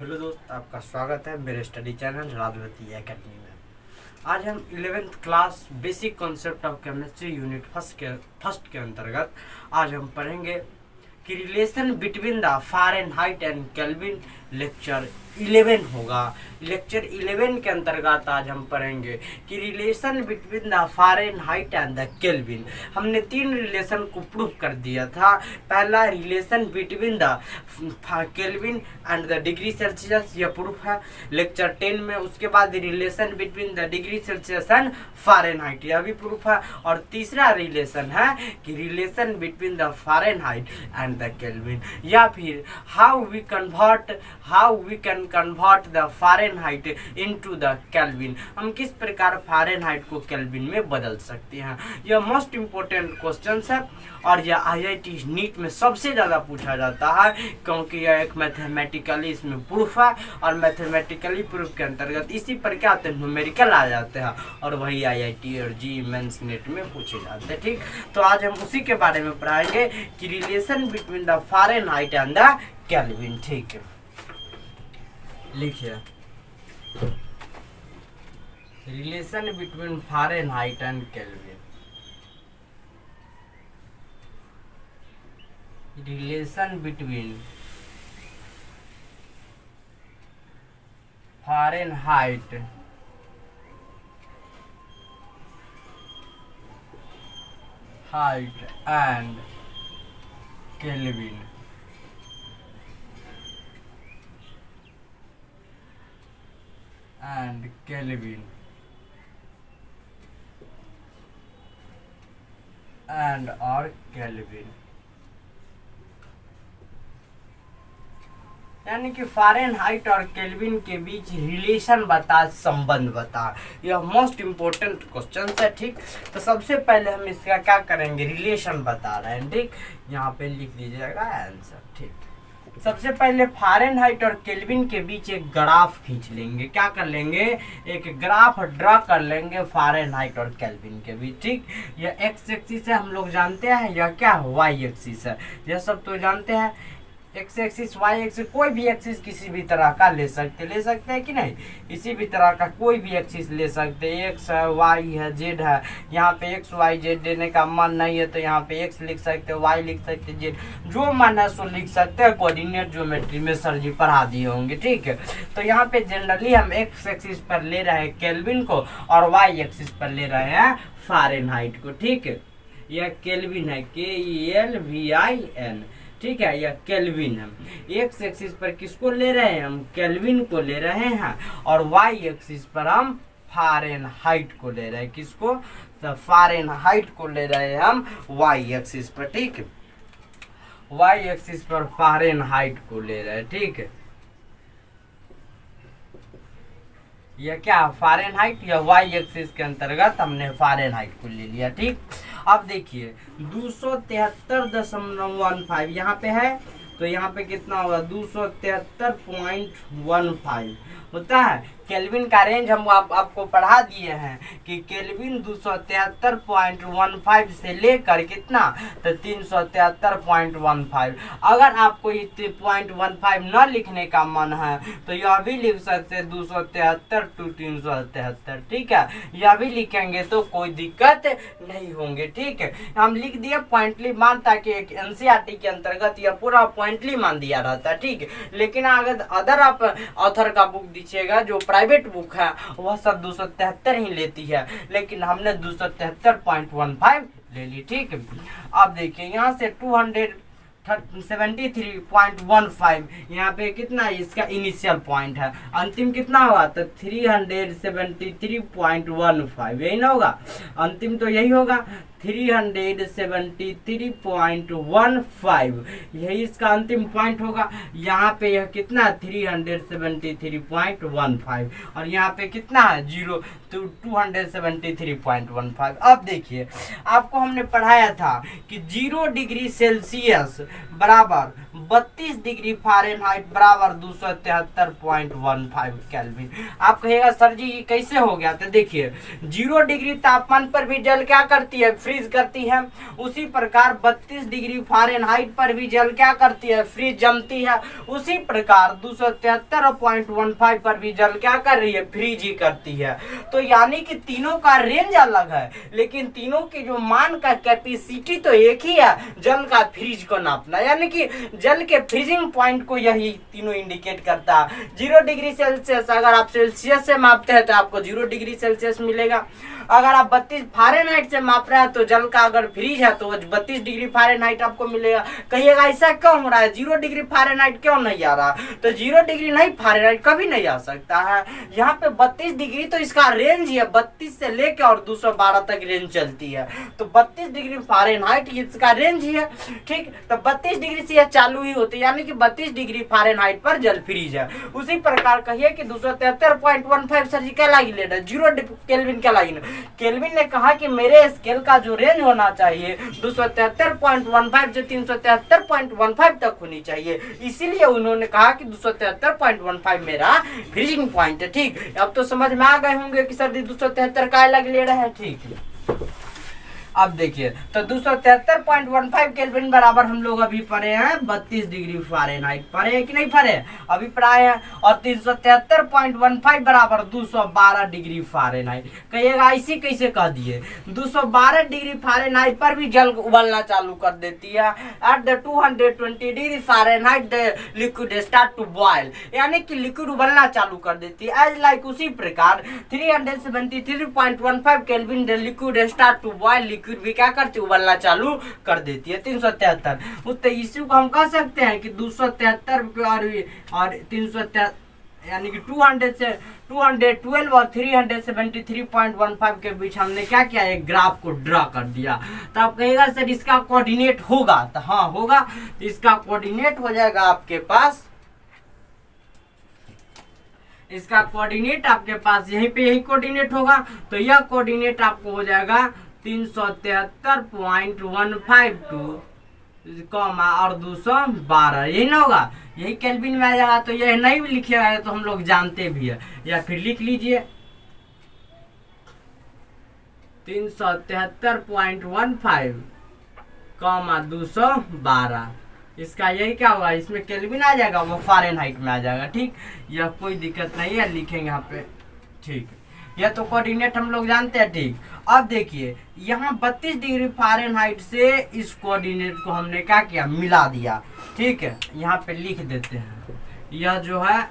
Hello दोस्त, आपका स्वागत है मेरे स्टडी चैनल राजवती एकेडमी में। आज हम 11th class basic concept of chemistry unit first के अंतर्गत आज हम पढ़ेंगे कि relation between the Fahrenheit and kelvin. Lecture 11 होगा। लेक्चर 11 के अंतर्गत आज हम पढ़ेंगे कि relation between the Fahrenheit and the Kelvin. हमने 3 रिलेशन को प्रूव कर दिया था। पहला relation between the Kelvin and the degree Celsius, यह प्रूफ है लेक्चर 10 में। उसके बाद relation between the degree Celsius and Fahrenheit, यह भी प्रूफ है। और तीसरा रिलेशन है कि relation between the Fahrenheit and the Kelvin, या फिर how we can convert the Fahrenheit into the kelvin. हम किस प्रकार फ़ारेनहाइट को केल्विन में बदल सकते हैं। यह मोस्ट इम्पोर्टेंट क्वेश्चन है और यह IIT नीट में सबसे ज़्यादा पूछा जाता है, क्योंकि यह एक मैथमेटिकली इसमें प्रूफ है। और मैथमेटिकली प्रूफ के अंतर्गत इसी प्रकार से न्यूमेरिकल आ जाते हैं और वही IIT और JEE मेंस नेट में पूछे जाते हैं। ठीक, तो आज हम उसी के बारे में पढ़ाएंगे कि relation between the Fahrenheit and the kelvin. ठीक है, लिखिए relation between Fahrenheit and kelvin. Relation between Fahrenheit and kelvin. यानी कि फ़ारेनहाइट और केल्विन के बीच रिलेशन बता, संबंध बता। यह मोस्ट इम्पोर्टेंट क्वेश्चन है। ठीक, तो सबसे पहले हम इसका क्या करेंगे, रिलेशन बता रहे हैं। ठीक, यहाँ पे लिख दीजिएगा आंसर। ठीक, सबसे पहले फ़ारेनहाइट और केल्विन के बीच एक ग्राफ खींच लेंगे। क्या कर लेंगे, एक ग्राफ ड्रा कर लेंगे फ़ारेनहाइट और केल्विन के बीच। ठीक, यह एक्स एक्सिस है, हम लोग जानते हैं। यह क्या है, वाई एक्सिस है। यह सब तो जानते हैं। एक्स एक्सिस, वाई एक्सिस, कोई भी एक्सिस किसी भी तरह का ले सकते हैं कि नहीं। इसी भी तरह का कोई भी एक्सिस ले सकते हैं। एक्स है, वाई है, जेड है। यहाँ पे एक्स वाई जेड देने का मन नहीं है तो यहाँ पे एक्स लिख सकते हैं, वाई लिख सकते हैं, जेड जो मन है सो लिख सकते हैं। कोऑर्डिनेट ज्योमेट्री में सर जी पढ़ा दिए होंगे। ठीक है, तो यहाँ पे जनरली हम एक्स एक्सिस पर ले रहे हैं केल्विन को और वाई एक्सिस पर ले रहे हैं फ़ारेनहाइट को। ठीक है, यह केल्विन है, KELVIN। ठीक है, यह केल्विन है। एक्स एक्सिस पर किसको ले रहे हैं, हम केल्विन को ले रहे हैं। और वाई एक्सिस पर हम फ़ारेनहाइट को ले रहे हैं। किसको, तो फ़ारेनहाइट को ले रहे हैं हम वाई एक्सिस पर। ठीक है, वाई एक्सिस पर फ़ारेनहाइट को ले रहे हैं। ठीक है, यह क्या, फ़ारेनहाइट या वाई एक्सिस के अंतर्गत हमने फ़ारेनहाइट को ले लिया। ठीक, अब देखिए 273.15 यहाँ पे है, तो यहाँ पे कितना होगा, 273.15 होता है। केल्विन का रेंज हम आपको पढ़ा दिए हैं कि केल्विन 273.15 से लेकर कितना, तो 373.15। अगर आपको 0.15 न लिखने का मन है तो यह भी लिख सकते हैं 273 to 373। ठीक है, यह भी लिखेंगे तो कोई दिक्कत नहीं होंगे। ठीक है, हम लिख दिए पॉइंटली मान, ताकि एक NCERT के अंतर्गत यह पूरा पॉइंटली मान दिया रहता है। ठीक है, लेकिन अगर अदर आप ऑथर का बुक दीजिएगा जो प्राइवेट बुक है वह सब 273 ही लेती है, लेकिन हमने 273.15 ले ली। ठीक है, अब देखिए यहाँ से 273.15 यहाँ पे कितना, इसका इनिशियल पॉइंट है। अंतिम कितना होगा, तो 373.15, यही ना होगा, अंतिम तो यही होगा 373.15, यही इसका अंतिम पॉइंट होगा। यहाँ पे यह कितना, 373.15 और यहाँ पे कितना है 0, तो 273.15। अब देखिए आपको हमने पढ़ाया था कि 0 डिग्री सेल्सियस बराबर 32 डिग्री फ़ारेनहाइट बराबर 273.15 केल्विन। आप कहिएगा सर जी ये कैसे हो गया? तो देखिए 0 डिग्री तापमान पर भी जल क्या करती है? फ्रीज करती है। उसी प्रकार 32 डिग्री फ़ारेनहाइट पर भी जल क्या करती है? फ्रीज जमती है। उसी प्रकार 273.15 पर भी जल क्या कर रही है? फ्रीज ही करती है। तो यानी कि तीनों का रेंज अलग है, लेकिन तीनों के जो मान का कैपेसिटी तो एक ही है, जल का फ्रीज को नापना। यानी कि जल के फ्रीजिंग पॉइंट को यही तीनों इंडिकेट करता है। 0 डिग्री सेल्सियस अगर आप सेल्सियस से मापते हैं तो आपको 0 डिग्री सेल्सियस मिलेगा। अगर आप 32 फ़ारेनहाइट से माप रहे हैं तो जल का अगर फ्रीज है तो 32 डिग्री फ़ारेनहाइट आपको मिलेगा। कहिएगा ऐसा क्यों हो रहा है? 0 डिग्री फ़ारेनहाइट क्यों नहीं आ रहा? तो 0 डिग्री नहीं, फ़ारेनहाइट कभी नहीं आ सकता है। यहाँ पे 32 डिग्री तो इसका रेंज ही है, 32 से लेकर और 212 तक रेंज चलती है। तो 32 डिग्री फ़ारेनहाइट इसका रेंज ही है। ठीक, तो 32 डिग्री से यह चालू ही होती है, यानी कि 32 डिग्री फ़ारेनहाइट पर जल फ्रीज है। उसी प्रकार कहिए कि 273.15 सर जी क्या लागी लेना, 0 केल्विन क्या लागी। केल्विन ने कहा कि मेरे स्केल का जो रेंज होना चाहिए 273.15 से 373.15 तक होनी चाहिए, इसीलिए उन्होंने कहा कि 273.15 मेरा फ्रीजिंग पॉइंट है। ठीक, अब तो समझ में आ गए होंगे कि सर 273 का अलग ले रहे हैं। ठीक, अब देखिए तो 273.15 केल्विन बराबर हम लोग अभी पढ़े हैं 32 डिग्री फ़ारेनहाइट। पढ़े हैं कि नहीं पढ़े? अभी पढ़ाए हैं। और 373.15 बराबर 212 डिग्री फ़ारेनहाइट। कहिएगा ऐसे कैसे कह दिए? 212 डिग्री फ़ारेनहाइट पर भी जल उबलना चालू कर देती है। At the 220 degree Fahrenheit the liquid start to boil, यानी कि लिक्विड उबलना चालू कर देती है। एज लाइक उसी प्रकार 373.15 Kelvin the liquid start to boil, liquid भी क्या करती है? उबलना चालू कर देती है। 373 उस इसी को हम कह सकते हैं कि 273 और 373 यानी कि 200 से 212 और 373.15 के बीच हमने क्या किया? एक ग्राफ को ड्रा कर दिया। तो आप कहेगा सर इसका कोऑर्डिनेट होगा? तो हाँ होगा। तो इसका कोऑर्डिनेट हो जाएगा आपके पास, इसका कोऑर्डिनेट आपके पास यहीं पे यही कोऑर्डिनेट होगा। तो यह कोऑर्डिनेट आपको हो जाएगा 373.152 और 212, यही ना होगा? यही केल्विन में आ जाएगा। तो यह नहीं भी लिखेगा तो हम लोग जानते भी है, या फिर लिख लीजिए 373.15 212। इसका यही क्या होगा? इसमें केल्विन आ जाएगा, वो फ़ारेनहाइट में आ जाएगा। ठीक, यह कोई दिक्कत नहीं है, लिखेंगे यहाँ पे। ठीक, यह तो कोऑर्डिनेट हम लोग जानते हैं। ठीक, अब देखिए यहाँ 32 डिग्री फ़ारेनहाइट से इस कोऑर्डिनेट को हमने क्या किया? मिला दिया। ठीक है, यहाँ पे लिख देते हैं। यह जो है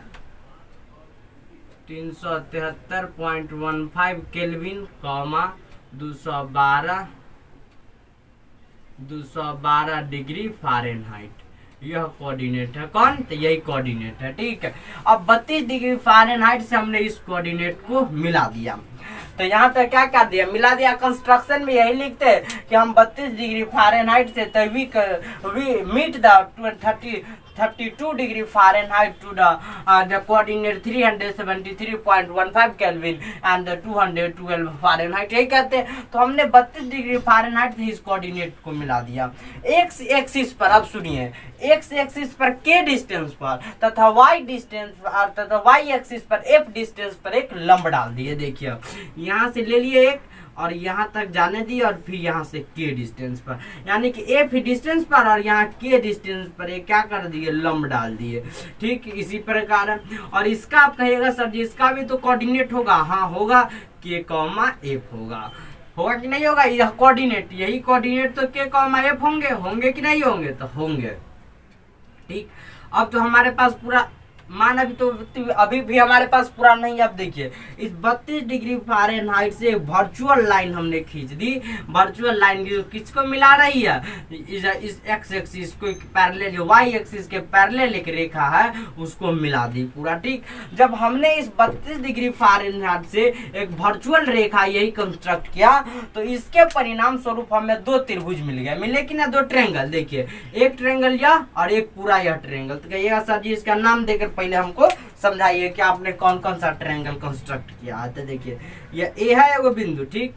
373.15 केल्विन 212 डिग्री फ़ारेनहाइट, यह कोऑर्डिनेट है। कौन? तो यही कोऑर्डिनेट है। ठीक है, अब 32 डिग्री फ़ारेनहाइट से हमने इस कोऑर्डिनेट को मिला दिया। तो यहाँ तक क्या कर दिया? मिला दिया। कंस्ट्रक्शन में यही लिखते हैं कि हम 32 डिग्री फ़ारेनहाइट से we meet the 32 degree Fahrenheit to the coordinate 373.15 Kelvin and 212 Fahrenheit, यही कहते हैं। तो हमने 32 डिग्री फ़ारेनहाइट से इस कोऑर्डिनेट को मिला दिया। एक्स एक्सिस पर, अब सुनिए, एक्स एक्सिस पर के डिस्टेंस पर तथा वाई डिस्टेंस तथा वाई एक्सिस पर एफ डिस्टेंस पर एक लंब डाल दिए। देखिए यहाँ से ले लिए एक और यहाँ तक जाने दिए, और फिर यहाँ से के डिस्टेंस पर, यानी कि एफ डिस्टेंस पर और यहाँ के डिस्टेंस पर एक क्या कर दिए? लंब डाल दिए। ठीक, इसी प्रकार। और इसका आप कहिएगा सर जी इसका भी तो कोऑर्डिनेट होगा? हाँ होगा, के कॉमा एफ होगा। होगा कि नहीं होगा? यह कोऑर्डिनेट, यही कोऑर्डिनेट तो के कॉमा एफ होंगे। होंगे कि नहीं होंगे? तो होंगे। ठीक, अब तो हमारे पास पूरा मान अभी भी हमारे पास पूरा नहीं है। अब देखिए इस 32 डिग्री फ़ारेनहाइट से वर्चुअल लाइन हमने खींच दी। वर्चुअल लाइन जो किसको मिला रही है? इस एक्स एक्सिस को पैरेलल, जो वाई एक्सिस के पैरेलल एक रेखा है उसको मिला दी पूरा। ठीक, जब हमने इस 32 डिग्री फ़ारेनहाइट से एक वर्चुअल रेखा यही कंस्ट्रक्ट किया तो इसके परिणाम स्वरूप हमें 2 त्रिभुज मिल गए। मिले कि ना? 2 ट्रायंगल। देखिए एक ट्रायंगल यह और एक पूरा यह ट्रायंगल। तो कहिएगा सर जी इसका नाम देकर पहले हमको समझाइए कि आपने कौन कौन सा ट्रायंगल कंस्ट्रक्ट किया है। तो देखिए यह ए है एगो बिंदु। ठीक,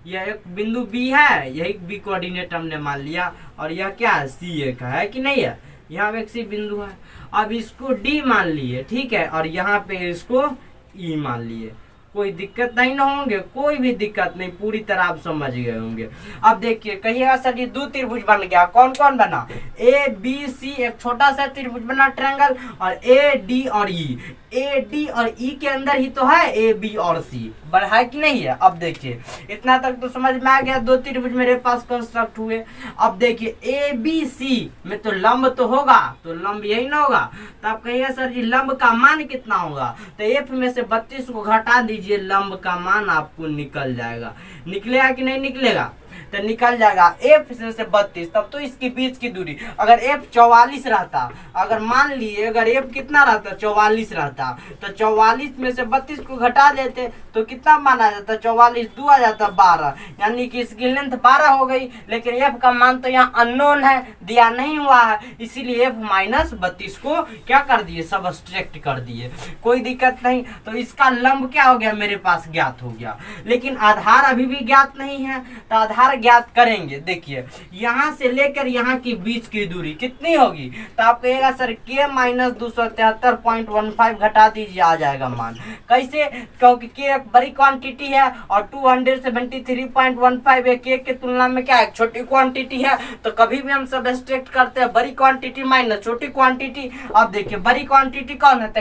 यह एक बिंदु बी है, यही बी कोऑर्डिनेट हमने मान लिया। और यह क्या है? सी ए का है कि नहीं है? यहाँ पे एक सी बिंदु है। अब इसको डी मान लिए, ठीक है, और यहाँ पे इसको ई मान लिए। कोई दिक्कत नहीं ना होंगे, कोई भी दिक्कत नहीं, पूरी तरह आप समझ गए होंगे। अब देखिए कहिएगा सर ये दो त्रिभुज बन गया, कौन कौन बना, ए बी सी, एक छोटा सा त्रिभुज बना ट्रायंगल, और ए डी और ई। ए डी और ई के अंदर ही तो है ए बी और सी, है कि नहीं है। अब देखिए इतना तक तो समझ में आ गया, दो त्रिभुज मेरे पास कंस्ट्रक्ट हुए। अब देखिए ए बी सी में तो लंब तो होगा, तो लंब यही ना होगा। तो आप कहिएगा सर जी लंब का मान कितना होगा, तो एफ में से 32 को घटा दीजिए, लंब का मान आपको निकल जाएगा। निकलेगा कि नहीं निकलेगा, तो निकल जाएगा एफ से 32। तब तो इसके बीच की दूरी, अगर एफ 44 रहता, अगर मान लिए अगर एफ कितना रहता 44 रहता, तो 44 में से 32 को घटा देते तो कितना मान आ जाता, 44 2 आ जाता 12, यानी कि इसकी लेंथ 12 हो गई। लेकिन एफ का मान तो यहाँ अननोन है, दिया नहीं हुआ है, इसीलिए एफ माइनस 32 को क्या कर दिए, सब्सट्रैक्ट कर दिए। कोई दिक्कत नहीं। तो इसका लंब क्या हो गया, मेरे पास ज्ञात हो गया। लेकिन आधार अभी भी ज्ञात नहीं है, तो आधार ज्ञात करेंगे। देखिए यहाँ से लेकर यहाँ की बीच की दूरी कितनी होगी, तो आप कहिएगा सर के माइनस 273.15 घटा दीजिए, आ जाएगा मान। कैसे, क्योंकि के एक बड़ी क्वांटिटी है और 273.15 एक के तुलना में क्या है, छोटी क्वांटिटी है। तो कभी भी हम सब्ट्रैक्ट करते हैं बड़ी क्वांटिटी माइनस छोटी क्वांटिटी। अब देखिए बड़ी क्वांटिटी कौन है, तो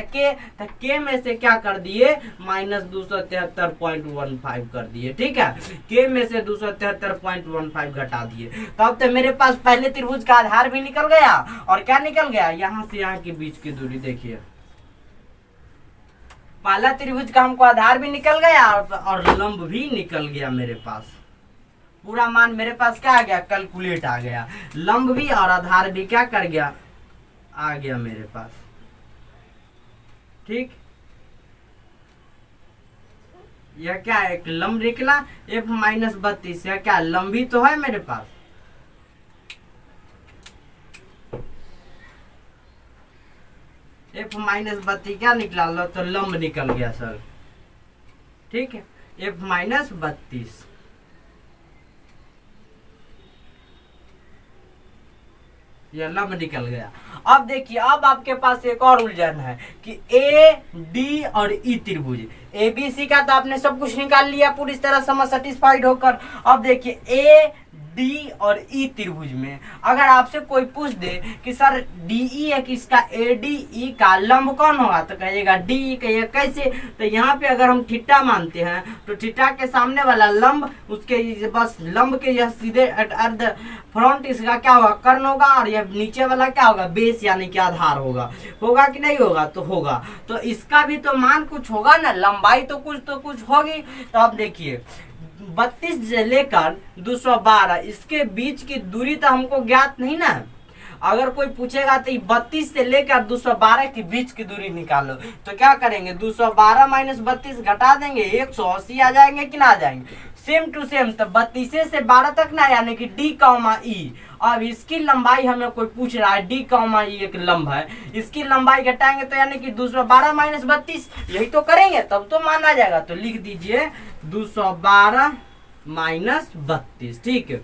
के में से क्या कर दिए, माइनस 273.15 कर दिए, ठीक है। के में से 273.15 घटा दिए, तो अब तो मेरे पास पहले त्रिभुज का आधार भी निकल गया, और क्या निकल गया, यहाँ से यहाँ के बीच की दूरी। देखिए पहला त्रिभुज का हमको आधार भी निकल गया और लंब भी निकल गया। मेरे पास पूरा मान मेरे पास क्या आ गया, कैलकुलेट आ गया। लंब भी और आधार भी क्या कर गया, आ गया मेरे पास, ठीक। यह क्या है, एक लंब निकला एफ माइनस 32, यह क्या लंब भी तो है मेरे पास। एफ माइनस 32 क्या निकला, तो लंब निकल गया सर, ठीक है। एफ माइनस 32 यह लंब निकल गया। अब देखिए अब आपके पास एक और उलझन है कि ए डी और ई त्रिभुज, ए बी सी का तो आपने सब कुछ निकाल लिया पूरी तरह समझ सेटिस्फाइड होकर। अब देखिए ए डी और ई त्रिभुज में अगर आपसे कोई पूछ दे कि सर डी ई है कि इसका ए डी ई का लंब कौन होगा, तो कहिएगा डी ई। कहिए कैसे, तो यहाँ पे अगर हम थीटा मानते हैं तो थीटा के सामने वाला लंब, उसके बस लंब के यह सीधे एट द फ्रंट इसका क्या होगा, कर्ण होगा, और यह नीचे वाला क्या होगा, बेस यानी कि आधार होगा। होगा कि नहीं होगा, तो होगा। तो इसका भी तो मान कुछ होगा ना, लंबाई तो कुछ होगी। तो अब देखिए 32 से लेकर 212 इसके बीच की दूरी तो हमको ज्ञात नहीं ना। अगर कोई पूछेगा तो 32 से लेकर 212 के बीच की दूरी निकालो, तो क्या करेंगे, 212 माइनस 32 घटा देंगे, 180 आ जाएंगे कि ना आ जाएंगे, सेम टू सेम। तो 32 से 12 तक ना, यानी कि डी कॉमा ई। अब इसकी लंबाई हमें कोई पूछ रहा है, डी कॉमा ई एक लंब है, इसकी लंबाई घटाएंगे तो यानी कि 212 माइनस 32, यही तो करेंगे तब तो मान आ जाएगा। तो लिख दीजिए 212 माइनस 32, ठीक है,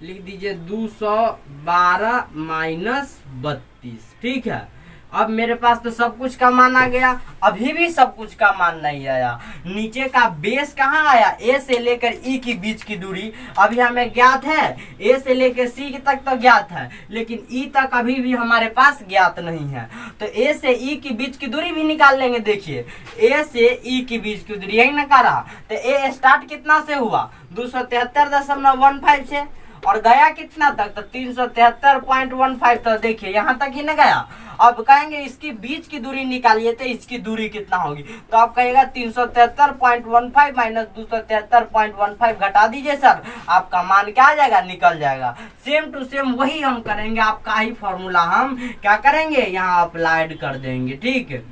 लिख दीजिए 212 माइनस 32, ठीक है। अब मेरे पास तो सब कुछ का मान आ गया, अभी भी सब कुछ का मान नहीं आया। नीचे का बेस कहाँ आया, ए से लेकर ई की बीच की दूरी अभी हमें ज्ञात है, ए से लेकर सी तक तो ज्ञात है, लेकिन ई तक अभी भी हमारे पास ज्ञात नहीं है। तो ए से ई की बीच की दूरी भी निकाल लेंगे। देखिए ए से ई की बीच की दूरी यही निकाला, तो ए स्टार्ट कितना से हुआ, 273.15 से, और गया कितना तक, तो 373.15। तो देखिए यहाँ तक ही न गया। अब कहेंगे इसकी बीच की दूरी निकालिए तो इसकी दूरी कितना होगी, तो आप कहेगा 373.15 माइनस 273.15 घटा दीजिए सर, आपका मान क्या आ जाएगा, निकल जाएगा। सेम टू सेम वही हम करेंगे, आपका ही फॉर्मूला हम क्या करेंगे, यहाँ अप्लाइड कर देंगे, ठीक है।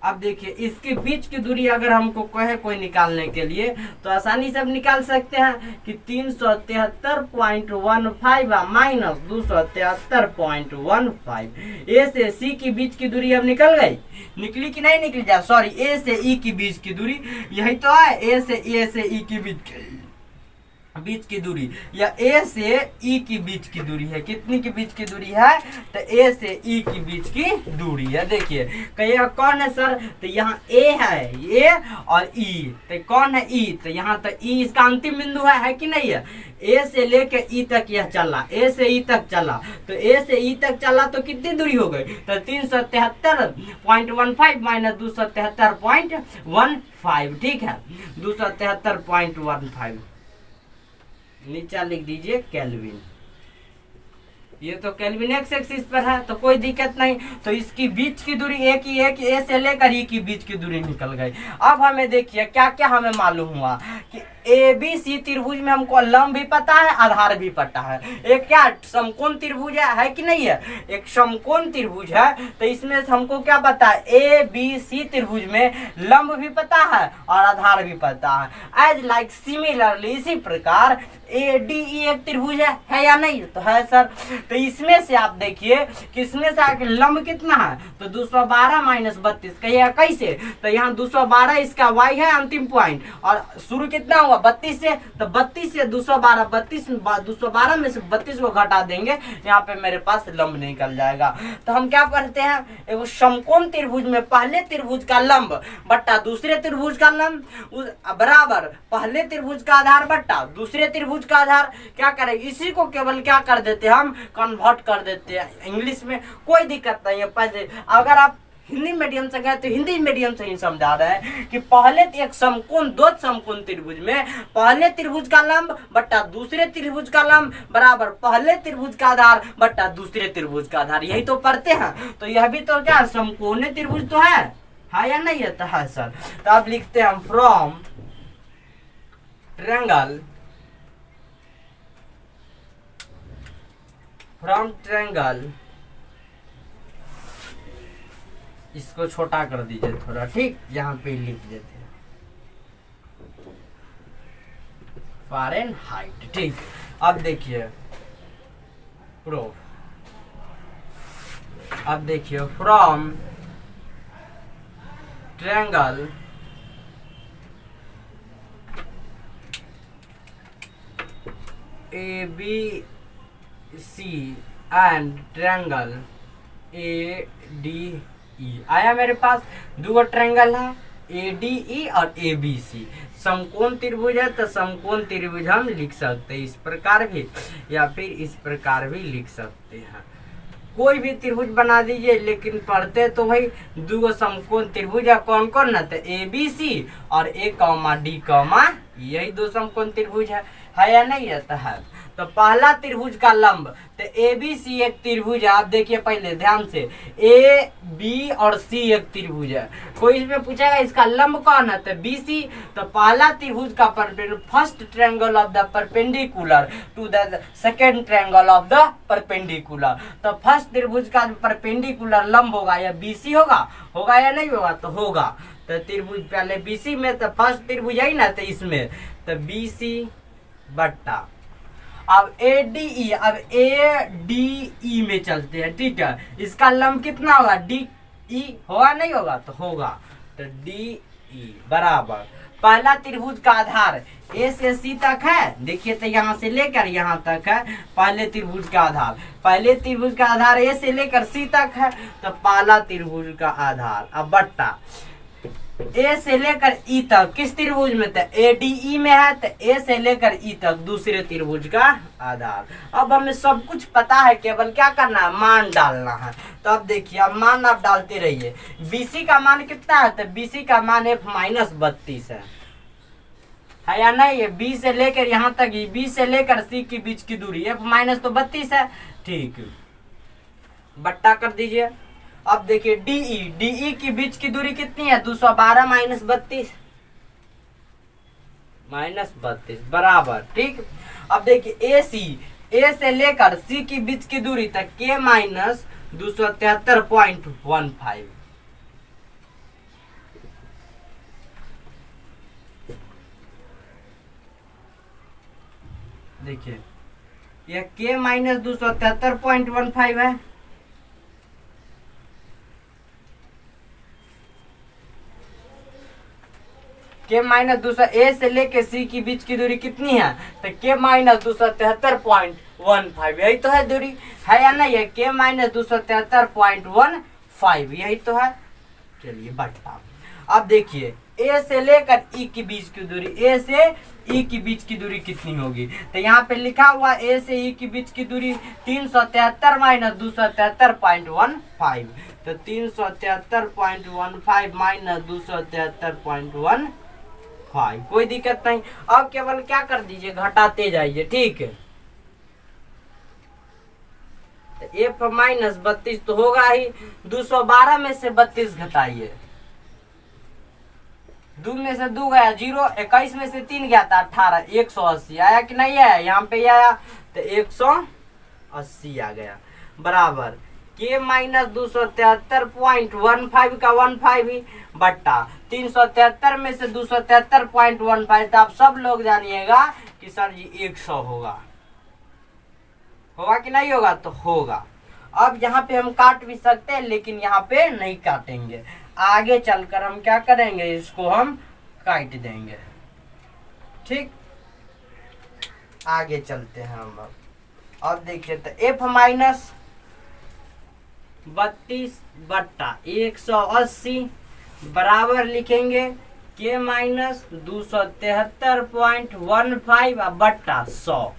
अब देखिए इसके बीच की दूरी अगर हमको कहे कोई निकालने के लिए तो आसानी से निकाल सकते हैं कि 373.15 माइनस 273.15, ए से सी की बीच की दूरी अब निकल गई, निकली कि नहीं निकली जाए, सॉरी ए से ई की बीच की दूरी यही तो है, ए से ई की बीच बीच की दूरी, या ए से ई की बीच की दूरी है। कितनी की बीच की दूरी है? तो ए से ई की बीच की दूरी है। देखिए कहिएगा कौन है सर? तो यहाँ ए है, ए और ई, तो कौन है ई? तो यहाँ तो ई इसका अंतिम बिंदु है कि नहीं है? ए से लेके ई तक यह चला, ए से ई तक चला, तो ए से ई तक चला तो कितनी दूरी हो गई? तो 373.15 माइनस 273.15, ठीक है, 273.15। नीचा लिख दीजिए केल्विन। ये तो केल्विन एक्स एक्सिस पर है तो कोई दिक्कत नहीं। तो इसकी बीच की दूरी ए की, ए से लेकर ई की बीच की दूरी निकल गई। अब हमें देखिए क्या क्या हमें मालूम हुआ कि ए बी सी त्रिभुज में हमको लंब भी पता है, आधार भी पता है। एक क्या समकोण त्रिभुज है कि नहीं है? एक समकोण त्रिभुज है, तो इसमें हमको क्या पता है? ए बी सी त्रिभुज में लंब भी पता है और आधार भी पता है। एज लाइक सिमिलरली, इसी प्रकार ए डी ई एक त्रिभुज है या नहीं? तो है सर। तो इसमें से आप देखिए कि इसमें से आके लंब कितना है? तो 212 माइनस 32, कहिएगा कैसे? तो यहाँ 212 इसका y है अंतिम पॉइंट, और शुरू कितना हुआ? 32 से, तो 32 से 212, 212 में से 32 को घटा देंगे, यहाँ पे मेरे पास लंब निकल जाएगा। तो हम क्या पढ़ते हैं? एगो समकोण त्रिभुज में पहले त्रिभुज का लंब बट्टा दूसरे त्रिभुज का लंब बराबर पहले त्रिभुज का आधार बट्टा दूसरे त्रिभुज का आधार। क्या करें? इसी को केवल क्या कर देते हैं? हम कन्वर्ट कर देते हैं इंग्लिश में। कोई दिक्कत नहीं है। पहले अगर आप हिंदी मीडियम से गए तो हिंदी मीडियम से ही समझा रहे हैं कि पहले एक समकोण, दो समकोण त्रिभुज में पहले त्रिभुज का लंब बट्टा दूसरे त्रिभुज का लंब बराबर पहले त्रिभुज का आधार बट्टा दूसरे त्रिभुज का आधार। यही तो पढ़ते हैं। तो यह भी तो क्या समकोण त्रिभुज तो है या नहीं है? तो है सर। तो आप लिखते हैं फ्रॉम ट्रायंगल, इसको छोटा कर दीजिए थोड़ा, ठीक, यहाँ पे लिख देते हैं फ़ारेनहाइट, ठीक। अब देखिए प्रूफ, अब देखिए from triangle A B C and triangle A D E आया मेरे पास। दो ट्रायंगल है ए डी ई और ए बी सी। समकोण त्रिभुज है तो समकोण त्रिभुज हम लिख सकते हैं इस प्रकार भी, या फिर इस प्रकार भी लिख सकते हैं। कोई भी त्रिभुज बना दीजिए, लेकिन पढ़ते तो भाई दो समकोण त्रिभुज है। कौन कौन ना? तो ए बी सी और ए कॉमा डी कॉमा, यही दो समकोण त्रिभुज है या नहीं है? तो है। तो पहला त्रिभुज का लंब, तो ए बी सी एक त्रिभुज है। आप देखिए पहले ध्यान से, ए बी और सी एक त्रिभुज है। कोई इसमें पूछेगा इसका लंब कौन है? तो बी सी। तो पहला त्रिभुज का first triangle of the perpendicular to the second triangle of the perpendicular. तो फर्स्ट त्रिभुज का परपेंडिकुलर लंब होगा या बी सी होगा या नहीं होगा? तो होगा। तो त्रिभुज पहले बी सी में, तो फर्स्ट त्रिभुज है ना, तो इसमें तो बी सी बट्टा अब ए डी ई, अब ए डी ई में चलते हैं, ठीक है। इसका लंब कितना होगा? डी ई होगा नहीं होगा? तो होगा। तो डी ई बराबर पहला त्रिभुज का आधार ए से सी तक है, देखिए तो यहाँ से लेकर यहाँ तक है पहले त्रिभुज का आधार। पहले त्रिभुज का आधार ए से लेकर सी तक है, तो पहला त्रिभुज का आधार। अब बट्टा ए से लेकर ई तक किस त्रिभुज में? तो ए डी ई में है, तो ए से लेकर ई तक दूसरे त्रिभुज का आधार। अब हमें सब कुछ पता है, केवल क्या करना है? मान डालना है। तो अब देखिए, अब मान आप डालते रहिए। बीसी का मान कितना है? तो बीसी का मान F-32 है या नहीं? ये बी से लेकर यहाँ तक, बी से लेकर सी के बीच की दूरी F-32 है, ठीक। बट्टा कर दीजिए। अब देखिए डीई की बीच की दूरी कितनी है? 212 माइनस 32 बराबर, ठीक। अब देखिए ए से लेकर सी की बीच की दूरी तक के माइनस 273.15। देखिए यह के माइनस 273.15 है। के माइनस 200 ए से लेके सी की बीच की दूरी कितनी है, तो के माइनस 273.15, यही तो है दूरी, है या नहीं है, के माइनस 273.15 यही तो है। चलिए बट्टा, अब देखिए ए से लेकर ई की बीच की दूरी, ए से ई की बीच की दूरी कितनी होगी, तो यहाँ पे लिखा हुआ ए से ई की बीच की दूरी 373 माइनस 273.15, तो 373.15 माइनस 273.15, कोई दिक्कत नहीं। अब केवल क्या कर दीजिए, घटाते जाइए, ठीक है। एफ माइनस 32 तो होगा ही, 212 में से 32 घटाइए, 2 में से 2 गया 0, 21 में से 3 गया था 18, 180 आया कि नहीं आया, यहाँ पे आया तो 180 आ गया, बराबर के माइनस 273.15 का 15 ही बट्टा 373 में से 273.15, तो आप सब लोग जानिएगा कि सर जी 100 होगा कि नहीं होगा, तो होगा। अब यहाँ पे हम काट भी सकते हैं, लेकिन यहाँ पे नहीं काटेंगे, आगे चलकर हम क्या करेंगे, इसको हम काट देंगे, ठीक। आगे चलते हैं हम अब देखिए, तो एफ माइनस 32 बट्टा 180 बराबर लिखेंगे के माइनस 273.15 बट्टा 100,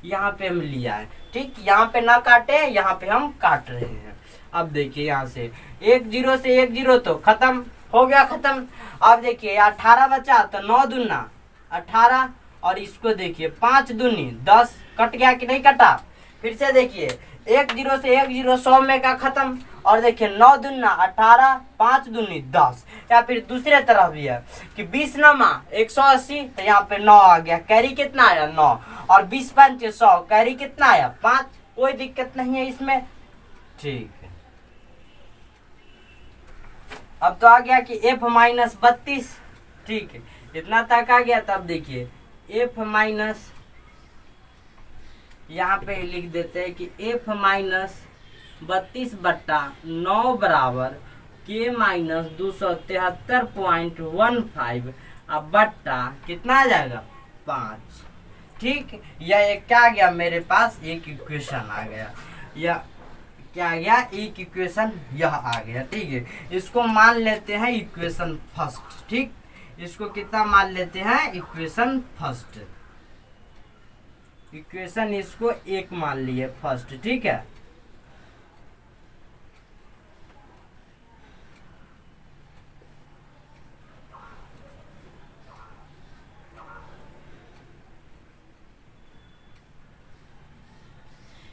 यहाँ पे हम लिया है, ठीक। यहाँ पे ना काटे, यहाँ पे हम काट रहे हैं। अब देखिए यहाँ से 1 0 से 1 0 तो खत्म हो गया, खत्म। अब देखिए 18 बचा, तो 9 दूना 18, और इसको देखिए 5 दूनी 10, कट गया कि नहीं कटा। फिर से देखिए 1 0 से 1 0 100 में का खत्म, और देखिए 9 दूना 18, 5 दूनी 10, या फिर दूसरे तरफ भी है कि 20 नमा 180, तो यहाँ पे 9 आ गया, कैरी कितना आया 9, और 20 पंच 100, कैरी कितना आया 5, कोई दिक्कत नहीं है इसमें, ठीक है। अब तो आ गया कि एफ माइनस 32, ठीक है, इतना तक आ गया। तब देखिए एफ माइनस, यहाँ पे लिख देते हैं कि एफ माइनस 32 बट्टा 9 बराबर के माइनस 273.15 अब बट्टा कितना आ जाएगा 5, ठीक। यह एक क्या आ गया मेरे पास, एक इक्वेशन आ गया, यह क्या आ गया, एक इक्वेशन यह आ गया, ठीक है। इसको मान लेते हैं इक्वेशन फर्स्ट, ठीक। इसको कितना मान लेते हैं, इक्वेशन फर्स्ट, इक्वेशन इसको 1 मान लिए फर्स्ट, ठीक है।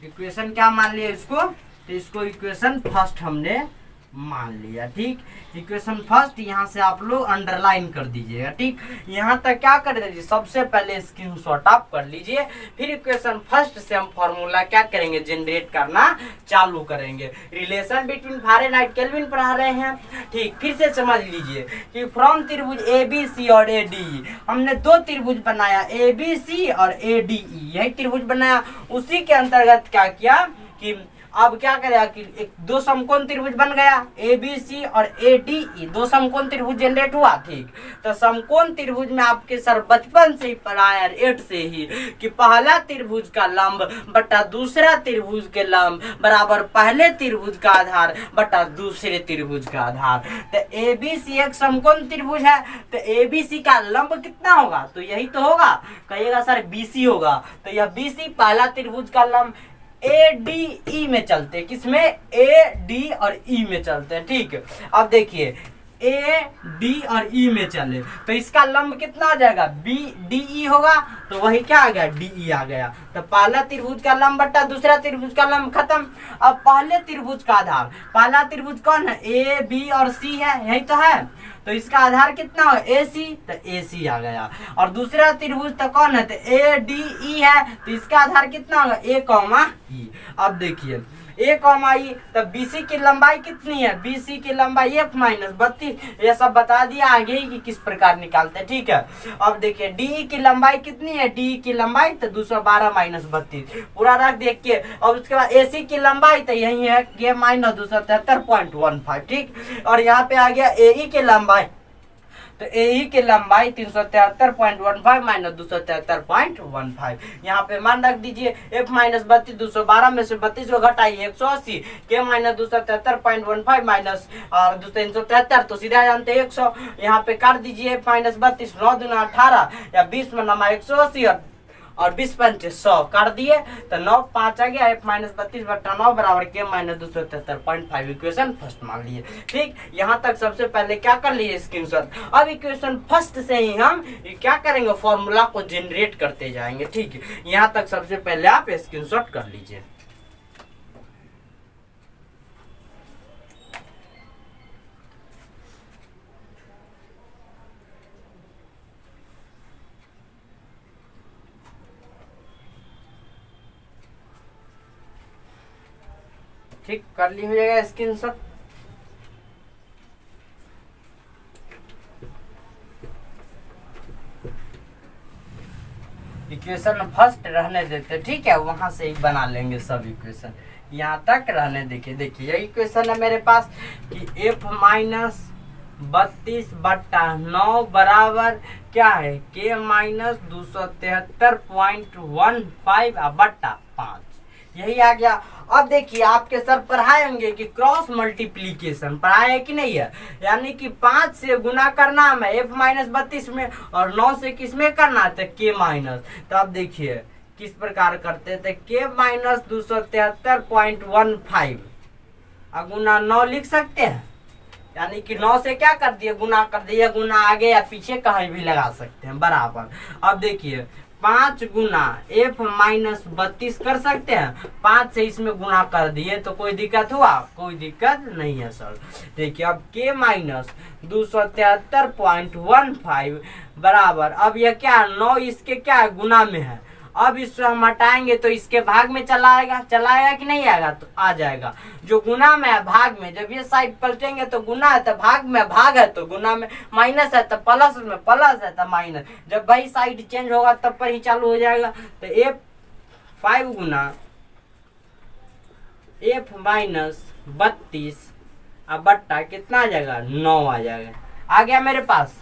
इक्वेशन क्या मान लिया इसको, तो इसको इक्वेशन फर्स्ट हमने मान लिया, ठीक। इक्वेशन फर्स्ट यहाँ से आप लोग अंडरलाइन कर दीजिएगा, ठीक। यहाँ तक क्या कर दीजिए, सबसे पहले स्क्रीनशॉट आप कर लीजिए, फिर इक्वेशन फर्स्ट से हम फॉर्मूला क्या करेंगे, जनरेट करना चालू करेंगे। रिलेशन बिटवीन फारेनहाइट केल्विन पढ़ा रहे हैं, ठीक। फिर से समझ लीजिए कि फ्रॉम त्रिभुज ABC और ADE हमने 2 त्रिभुज बनाया, ABC और ADE, यही त्रिभुज बनाया। उसी के अंतर्गत क्या किया कि अब क्या करेगा कि एक 2 समकोण त्रिभुज बन गया, ABC और ADE 2 समकोण त्रिभुज जनरेट हुआ, ठीक। तो समकोण त्रिभुज में आपके सर बचपन से ही पढ़ाया 8 से ही कि पहला त्रिभुज का लंब बटा दूसरा त्रिभुज के लंब बराबर पहले त्रिभुज का आधार बटा दूसरे त्रिभुज का आधार। तो ABC एक समकोण त्रिभुज है, तो ABC का लंब कितना होगा, तो यही तो होगा, कहिएगा सर BC होगा, तो यह BC पहला त्रिभुज का लंब ADE में चलते हैं, किसमें, AD और E में चलते हैं, ठीक। अब देखिए AD और E में चले तो इसका लंब कितना आ जाएगा, BDE होगा, तो वही क्या आ गया, DE आ गया। तो पहला त्रिभुज का लंब बटा दूसरा त्रिभुज का लंब खत्म। अब पहले त्रिभुज का आधार, पहला त्रिभुज कौन है, A B और C है, यही तो है, तो इसका आधार कितना हो, AC, तो AC आ गया। और दूसरा त्रिभुज तो कौन है, तो ADE है, तो इसका आधार कितना होगा, A, E। अब देखिए A, E, तो BC की लंबाई कितनी है, BC की लंबाई F माइनस 32, ये सब बता दिया आगे ही कि किस प्रकार निकालते हैं, ठीक है। अब देखिए DE की लंबाई कितनी है, DE की लंबाई तो 212 माइनस 32 पूरा रख देखिए। और उसके बाद AC की लंबाई तो यही है ये माइनस 273.15, ठीक। और यहाँ पे आ गया AE की लंबाई, तो ए की लंबाई 373.15 माइनस 273.15। यहाँ पे मान रख दीजिए f माइनस 32 212 में से 32 को घटाइए 180 के माइनस 273.15 माइनस और 373 तो सीधा जानते 100। यहाँ पे काट दीजिए f माइनस 32 9 दूना 18 या 20 में नमा 180 और 20 पंच 100 कर दिए तो 9 5 आ गया। f माइनस 32/9 बराबर के माइनस 273.5 इक्वेशन फर्स्ट मान लिए। ठीक, यहाँ तक सबसे पहले क्या कर लिए स्क्रीनशॉट। अब इक्वेशन फर्स्ट से ही हम क्या करेंगे फॉर्मूला को जनरेट करते जाएंगे। ठीक, यहाँ तक सबसे पहले आप स्क्रीनशॉट कर लीजिए। ठीक, कर ली हो जाएगा स्क्रीनशॉट। इक्वेशन फर्स्ट रहने देते, ठीक है, वहां से ही बना लेंगे सब इक्वेशन। यहाँ तक रहने देखिए। देखिए यही इक्वेशन है मेरे पास कि f माइनस 32/9 बराबर क्या है k माइनस 273.15/5 यही आ गया। अब देखिए आपके सर पढ़ाएंगे कि क्रॉस मल्टीप्लीकेशन पढ़ाए कि नहीं है, यानी कि 5 से गुना करना है f माइनस 32 में और 9 से किस में करना है k माइनस। तो अब देखिए किस प्रकार करते थे k माइनस 273.15 गुना 9 लिख सकते हैं, यानी कि 9 से क्या कर दिए गुना कर दिए, गुना आगे या पीछे कहीं भी लगा सकते हैं बराबर। अब देखिए 5 गुना f माइनस 32 कर सकते हैं, 5 से इसमें गुना कर दिए तो कोई दिक्कत हुआ, कोई दिक्कत नहीं है सर। देखिए अब k माइनस 273.15 बराबर, अब यह क्या 9 इसके क्या है गुना में है, अब इससे हम हटाएंगे तो इसके भाग में चलाएगा कि नहीं आएगा, तो आ जाएगा। जो गुना में है भाग में, जब ये साइड पलटेंगे तो गुना है तो भाग में भाग है, तो गुना में माइनस है तो प्लस में प्लस है तो माइनस, जब भाई साइड चेंज होगा तब पर ही चालू हो जाएगा। तो f 5 गुना f माइनस 32 अब बट्टा कितना आ जाएगा 9 आ जाएगा। आ गया मेरे पास,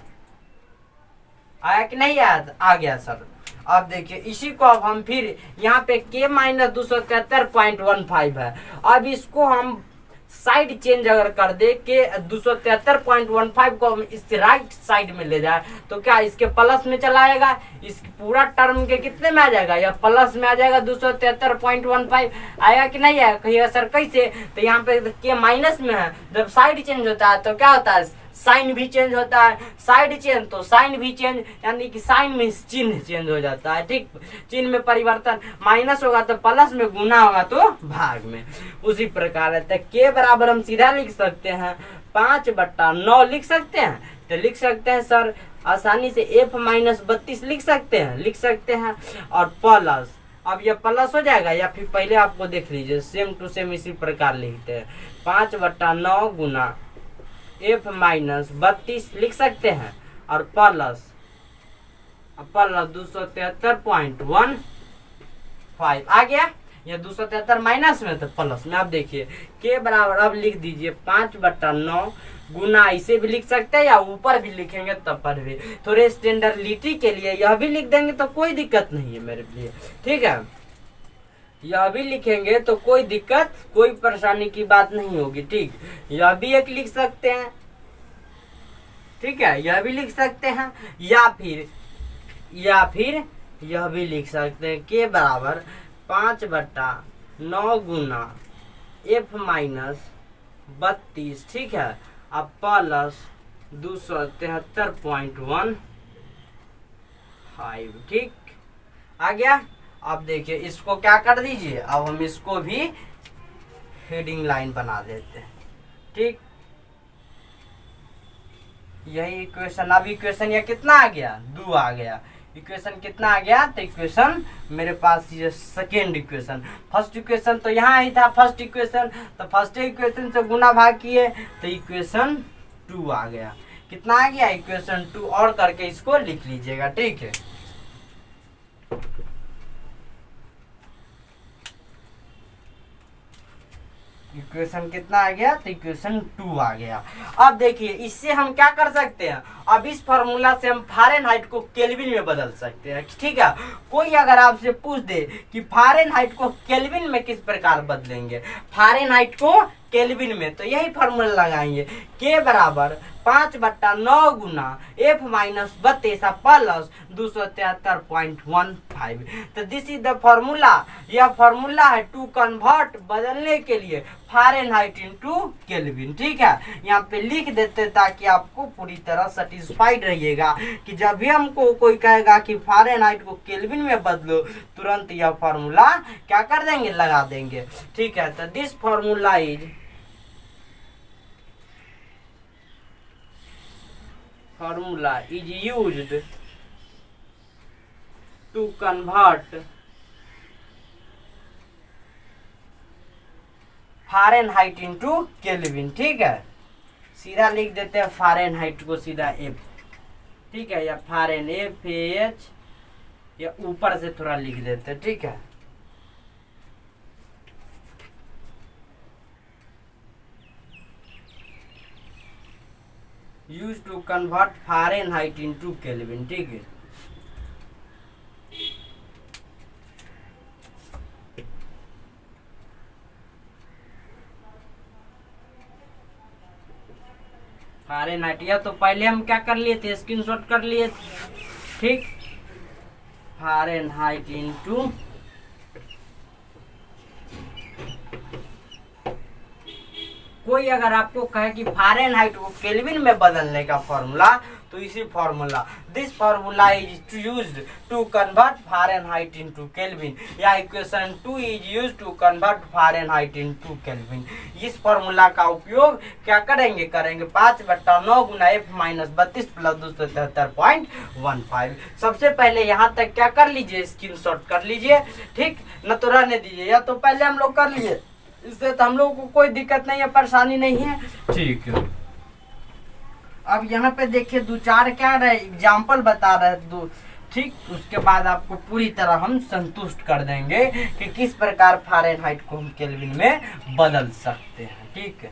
आया कि नहीं आया, आ गया सर। अब देखिए इसी को अब हम फिर यहाँ पे k माइनस 273.15 है, अब इसको हम साइड चेंज अगर कर दे के 273.15 को हम इस राइट साइड में ले जाए तो क्या इसके प्लस में चला आएगा, इस पूरा टर्म के कितने में आ जाएगा, या प्लस में आ जाएगा 273.15 आएगा कि नहीं आएगा। कहिएगा सर कैसे, तो यहाँ पे के माइनस में है, जब साइड चेंज होता है तो क्या होता है साइन भी चेंज होता है, साइड चेंज तो साइन भी चेंज, यानी कि साइन में चिन्ह चेंज हो जाता है। ठीक, चिन्ह में परिवर्तन, माइनस होगा तो प्लस में, गुना होगा तो भाग में, उसी प्रकार है। तो के बराबर हम सीधा लिख सकते हैं 5/9 लिख सकते हैं, तो लिख सकते हैं सर आसानी से f माइनस 32 लिख सकते हैं और प्लस, अब ये प्लस हो जाएगा या फिर पहले आपको देख लीजिए सेम टू सेम इसी प्रकार लिखते हैं 5/9 गुना f माइनस 32 लिख सकते हैं और प्लस 273.15 आ गया। ये 273 माइनस में तो प्लस में। अब देखिए के बराबर, अब लिख दीजिए 5/9 गुना, इसे भी लिख सकते हैं या ऊपर भी लिखेंगे तब पर भी, थोड़े स्टैंडर्डिटी के लिए यह भी लिख देंगे तो कोई दिक्कत नहीं है मेरे लिए। ठीक है, यह भी लिखेंगे तो कोई दिक्कत कोई परेशानी की बात नहीं होगी। ठीक, यह भी एक लिख सकते हैं, ठीक है, यह भी लिख सकते हैं या फिर यह भी लिख सकते हैं के बराबर 5/9 गुना f माइनस 32, ठीक है, अब प्लस 273.15। ठीक, आ गया। अब देखिए इसको क्या कर दीजिए, अब हम इसको भी हेडिंग लाइन बना देते हैं। ठीक, यही इक्वेशन, अब इक्वेशन ये कितना आ गया 2 आ गया। इक्वेशन कितना आ गया, तो इक्वेशन मेरे पास ये सेकेंड इक्वेशन, फर्स्ट इक्वेशन तो यहाँ ही था फर्स्ट इक्वेशन, तो फर्स्ट इक्वेशन से गुना भाग किए तो इक्वेशन 2 आ गया। कितना आ गया इक्वेशन 2, और करके इसको लिख लीजिएगा। ठीक है, इक्वेशन कितना आ गया, तो इक्वेशन 2 आ गया। अब देखिए इससे हम क्या कर सकते हैं, अब इस फॉर्मूला से हम फ़ारेनहाइट को केल्विन में बदल सकते हैं, ठीक है। कोई अगर आपसे पूछ दे कि फ़ारेनहाइट को केल्विन में किस प्रकार बदलेंगे, फ़ारेनहाइट को केल्विन में, तो यही फॉर्मूला लगाएंगे, के बराबर 5/9 गुना F माइनस 32 प्लस 273.15। तो दिस इज द फॉर्मूला, यह फॉर्मूला है टू कन्वर्ट, बदलने के लिए फ़ारेनहाइट इनटू केल्विन, ठीक है। यहाँ पे लिख देते ताकि आपको पूरी तरह सेटिस्फाइड रहिएगा कि जब भी हमको कोई कहेगा कि फ़ारेनहाइट को केल्विन में बदलो, तुरंत यह फॉर्मूला क्या कर देंगे, लगा देंगे, ठीक है। तो this formula is used to convert Fahrenheit into Kelvin, ठीक है। सीधा लिख देते हैं फ़ारेनहाइट को सीधा F, ठीक है, या फ़ारेन FAH, या ऊपर से थोड़ा लिख देते हैं, ठीक है। Use to convert Fahrenheit into Kelvin, ठीक है। फ़ारेनहाइट, या तो पहले हम क्या कर लिए थे, स्क्रीनशॉट कर लिए, ठीक, फ़ारेनहाइट इनटू कोई अगर आपको कहे कि फ़ारेनहाइट को केल्विन में बदलने का फॉर्मूला, तो इसी formula, this formula is used to convert Fahrenheit into Kelvin, या equation 2 is used to convert Fahrenheit into Kelvin. इस फॉर्मूला का उपयोग क्या करेंगे, 5/9 गुना F माइनस 32 प्लस 273.15। सबसे पहले यहाँ तक क्या कर लीजिए, स्क्रीनशॉट कर लीजिए, ठीक, न तो रहने दीजिए, या तो पहले हम लोग कर लिए, इससे तो हम लोगों को कोई दिक्कत नहीं है, परेशानी नहीं है, ठीक है। अब यहाँ पे देखिए 2-4 क्या रहे एग्जाम्पल बता रहे दो, ठीक, उसके बाद आपको पूरी तरह हम संतुष्ट कर देंगे कि किस प्रकार फ़ारेनहाइट को हम केल्विन में बदल सकते हैं, ठीक है।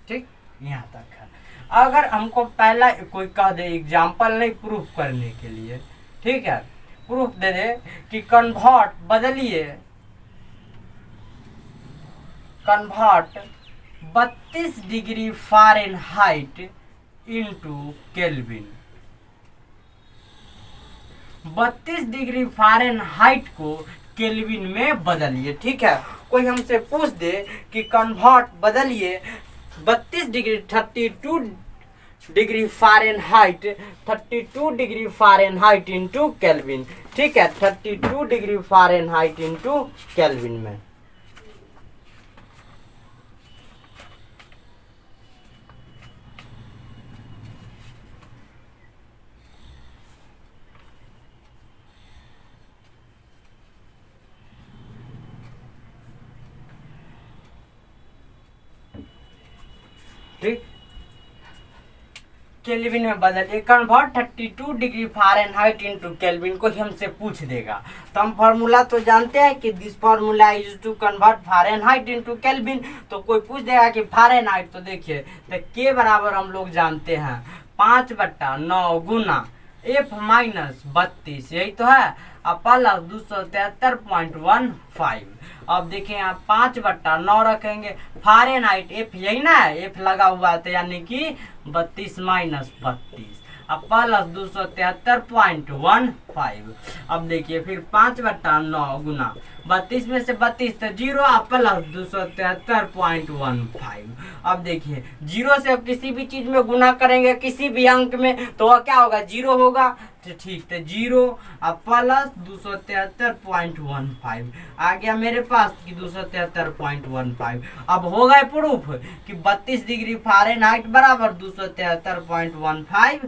ठीक, यहाँ तक है। अगर हमको पहला कोई कह दे एग्जाम्पल नहीं, प्रूफ करने के लिए, ठीक है, प्रूफ दे दे कि कन्वर्ट, बदलिए, convert 32 degree Fahrenheit into kelvin, 32 degree Fahrenheit को केल्विन में बदलिए, ठीक है। कोई हमसे पूछ दे कि कन्वर्ट, बदलिए 32 degree 32 degree Fahrenheit, 32 degree Fahrenheit into Kelvin, ठीक है, 32 डिग्री फ़ारेनहाइट इनटू केल्विन में, ठीक, केल्विन में बदलिए, convert 32 degree Fahrenheit into kelvin को हमसे पूछ देगा, तो हम फॉर्मूला तो जानते हैं कि this formula is to convert Fahrenheit into Kelvin. तो कोई पूछ देगा कि फ़ारेनहाइट, तो देखिए, तो के बराबर हम लोग जानते हैं 5/9 गुना F माइनस 32, यही तो है, अब प्लस 273.15। अब देखें यहाँ 5/9 रखेंगे, फ़ारेनहाइट F यही ना है, F लगा हुआ है, तो यानी कि 32 माइनस 32, अब प्लस 273.15। अब देखिए फिर 5/9 गुना 32 में से 32 तो 0, प्लस 273.15। अब देखिए 0 से किसी भी चीज में गुना करेंगे, किसी भी अंक में, तो वह क्या होगा, 0 होगा, तो ठीक, तो 0 अब प्लस 273.15 आ गया मेरे पास कि 273.15। अब हो गए प्रूफ कि 32 डिग्री फ़ारेनहाइट बराबर 273.15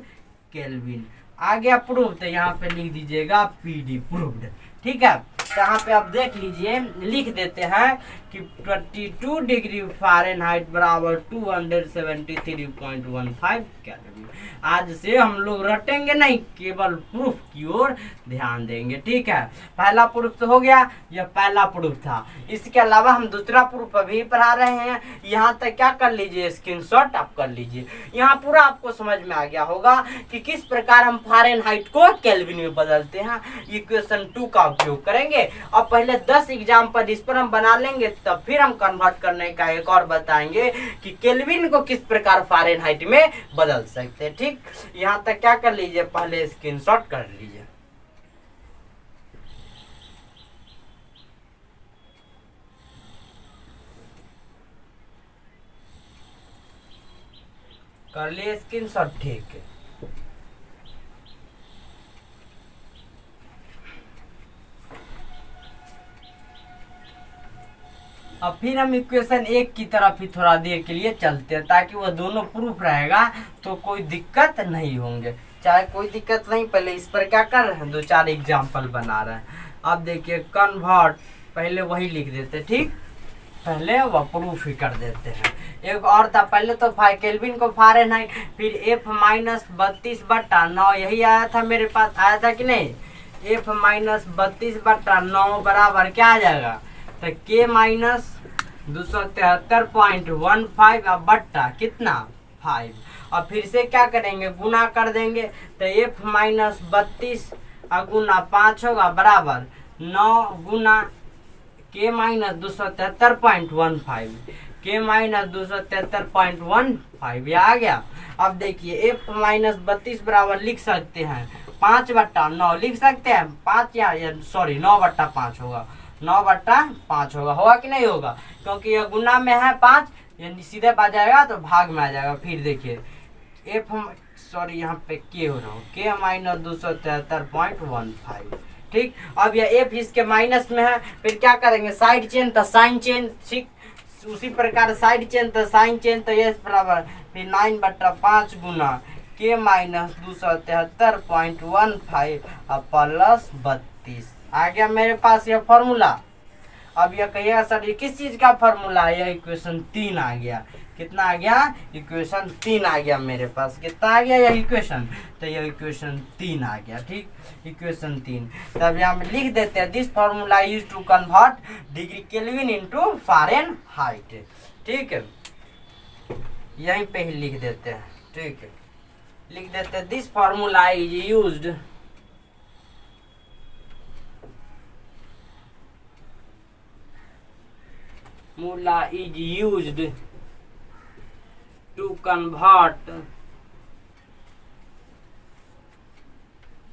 केल्विन। आ गया प्रूफ, तो यहाँ पे लिख दीजिएगा PD प्रूफ्ड, ठीक है। यहाँ पे आप देख लीजिए, लिख देते हैं कि 22 डिग्री फ़ारेनहाइट बराबर 273.15 कैलोरी। आज से हम लोग रटेंगे नहीं, केवल प्रूफ की ओर ध्यान देंगे। ठीक है, पहला प्रूफ तो हो गया, यह पहला प्रूफ था। इसके अलावा हम दूसरा प्रूफ अभी पढ़ा रहे हैं। यहाँ तक क्या कर लीजिए, स्क्रीनशॉट आप कर लीजिए। यहाँ पूरा आपको समझ में आ गया होगा कि किस प्रकार हम फ़ारेनहाइट को केल्विन में बदलते हैं। इक्वेशन 2 का उपयोग करेंगे और पहले 10 एग्जाम्पल इस पर हम बना लेंगे, तब फिर हम कन्वर्ट करने का एक और बताएंगे कि केल्विन को किस प्रकार फ़ारेनहाइट में बदल सकते हैं। ठीक, यहाँ तक क्या कर लीजिए, पहले स्क्रीनशॉट कर लीजिए। कर लिए स्क्रीनशॉट, ठीक है। अब फिर हम इक्वेशन 1 की तरफ ही थोड़ा देर के लिए चलते हैं, ताकि वह दोनों प्रूफ रहेगा तो कोई दिक्कत नहीं होंगे। चाहे कोई दिक्कत नहीं, पहले इस पर क्या कर रहे हैं, 2-4 एग्जाम्पल बना रहे हैं। अब देखिए कन्वर्ट, पहले वही लिख देते, ठीक, पहले वह प्रूफ ही कर देते हैं। एक और था, पहले तो केल्विन को फ़ारेनहाइट, फिर F-32/9, यही आया था मेरे पास, आया था कि नहीं। F-32/9 बराबर क्या आ जाएगा, तो K-273.15 बट्टा कितना 5। और फिर से क्या करेंगे, गुना कर देंगे, तो F-32 गुना 5 होगा बराबर 9 गुना K-273.15, K-273.15 ये आ गया। अब देखिए F-32 बराबर लिख सकते हैं 5/9, लिख सकते हैं 5 या सॉरी 9/5 होगा, 9/5 होगा कि नहीं होगा, क्योंकि यह गुना में है 5, यानी सीधे आ जाएगा तो भाग में आ जाएगा। फिर देखिए सॉरी यहाँ पे K हो रहा हो, K-273.15, ठीक। अब यह F इसके माइनस में है, फिर क्या करेंगे, साइड चेन तो साइन चेन, ठीक, उसी प्रकार साइड चेन तो साइन चेन, तो ये बराबर फिर 9/5 गुना K-273.15 प्लस 32 आ गया मेरे पास यह फॉर्मूला। अब यह कहिएगा सर ये किस चीज का फॉर्मूला है, यह इक्वेशन 3 आ गया। कितना आ गया, इक्वेशन 3 आ गया मेरे पास। कितना आ गया यह इक्वेशन, तो यह इक्वेशन 3 आ गया, ठीक, इक्वेशन 3। तब यहाँ में लिख देते हैं, this formula use to convert degree Kelvin into Fahrenheit, ठीक है, यहीं पे ही लिख देते हैं, ठीक है, लिख देते हैं, this formula is used formula is used to convert,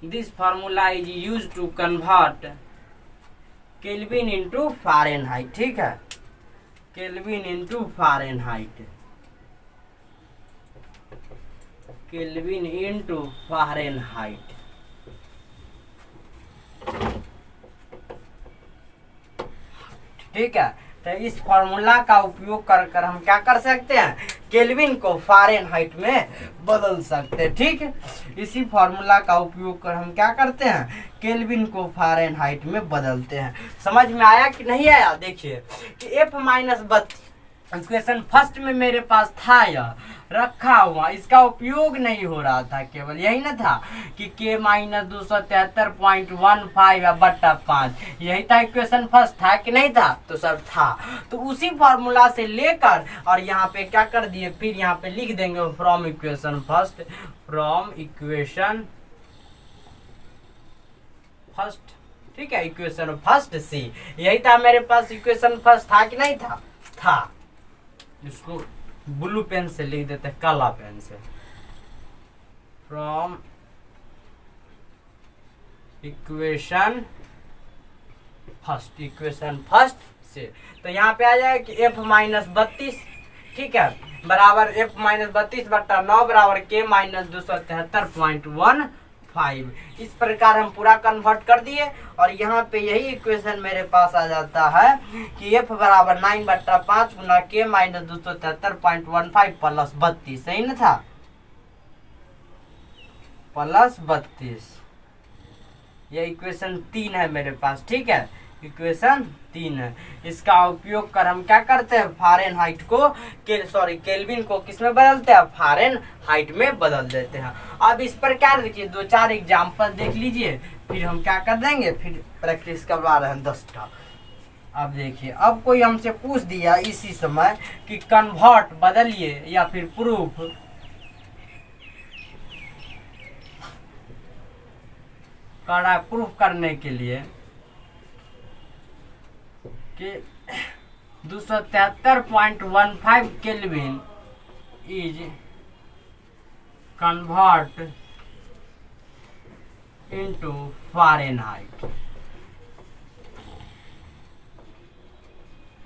this formula is used to convert Kelvin into Fahrenheit, ठीक है, Kelvin into Fahrenheit, Kelvin into Fahrenheit, ठीक है। तो इस फॉर्मूला का उपयोग कर कर हम क्या कर सकते हैं, केल्विन को फ़ारेनहाइट में बदल सकते हैं, ठीक है। इसी फॉर्मूला का उपयोग कर हम क्या करते हैं, केल्विन को फ़ारेनहाइट में बदलते हैं। समझ में आया कि नहीं आया, देखिए कि F-32 इक्वेशन फर्स्ट में मेरे पास था, यह रखा हुआ, इसका उपयोग नहीं हो रहा था, केवल यही ना था कि K-273.15/5, यही था इक्वेशन फर्स्ट, था कि नहीं था, तो सब था। तो उसी फॉर्मूला से लेकर और यहाँ पे क्या कर दिए, फिर यहाँ पे लिख देंगे from equation first, from equation first, ठीक है, इक्वेशन फर्स्ट सी, यही था मेरे पास इक्वेशन फर्स्ट, था कि नहीं था, था। इसको ब्लू पेन से लिख देते हैं, काला पेन से, from equation first, equation first से। तो यहाँ पे आ जाएगा कि F-32, ठीक है, बराबर F-32/9 बराबर K-273.15। इस प्रकार हम पूरा कन्वर्ट कर दिए और यहाँ पे यही इक्वेशन मेरे पास आ जाता है कि F बराबर 9/5 गुना K-273.15 प्लस 32, सही ना था, प्लस 32, यह इक्वेशन 3 है मेरे पास, ठीक है। इक्वेशन 3 है। इसका उपयोग कर हम क्या करते हैं, फ़ारेनहाइट को केल्विन को किस में बदलते हैं, फ़ारेनहाइट में बदल देते हैं। अब इस पर क्या देखिए 2-4 एग्जाम्पल देख लीजिए, फिर हम क्या कर देंगे, फिर प्रैक्टिस करवा रहे हैं 10टा। अब देखिए, अब कोई हमसे पूछ दिया इसी समय कि कन्वर्ट बदलिए या फिर प्रूफ करा, प्रूफ करने के लिए कि 273.15 kelvin is convert into Fahrenheit.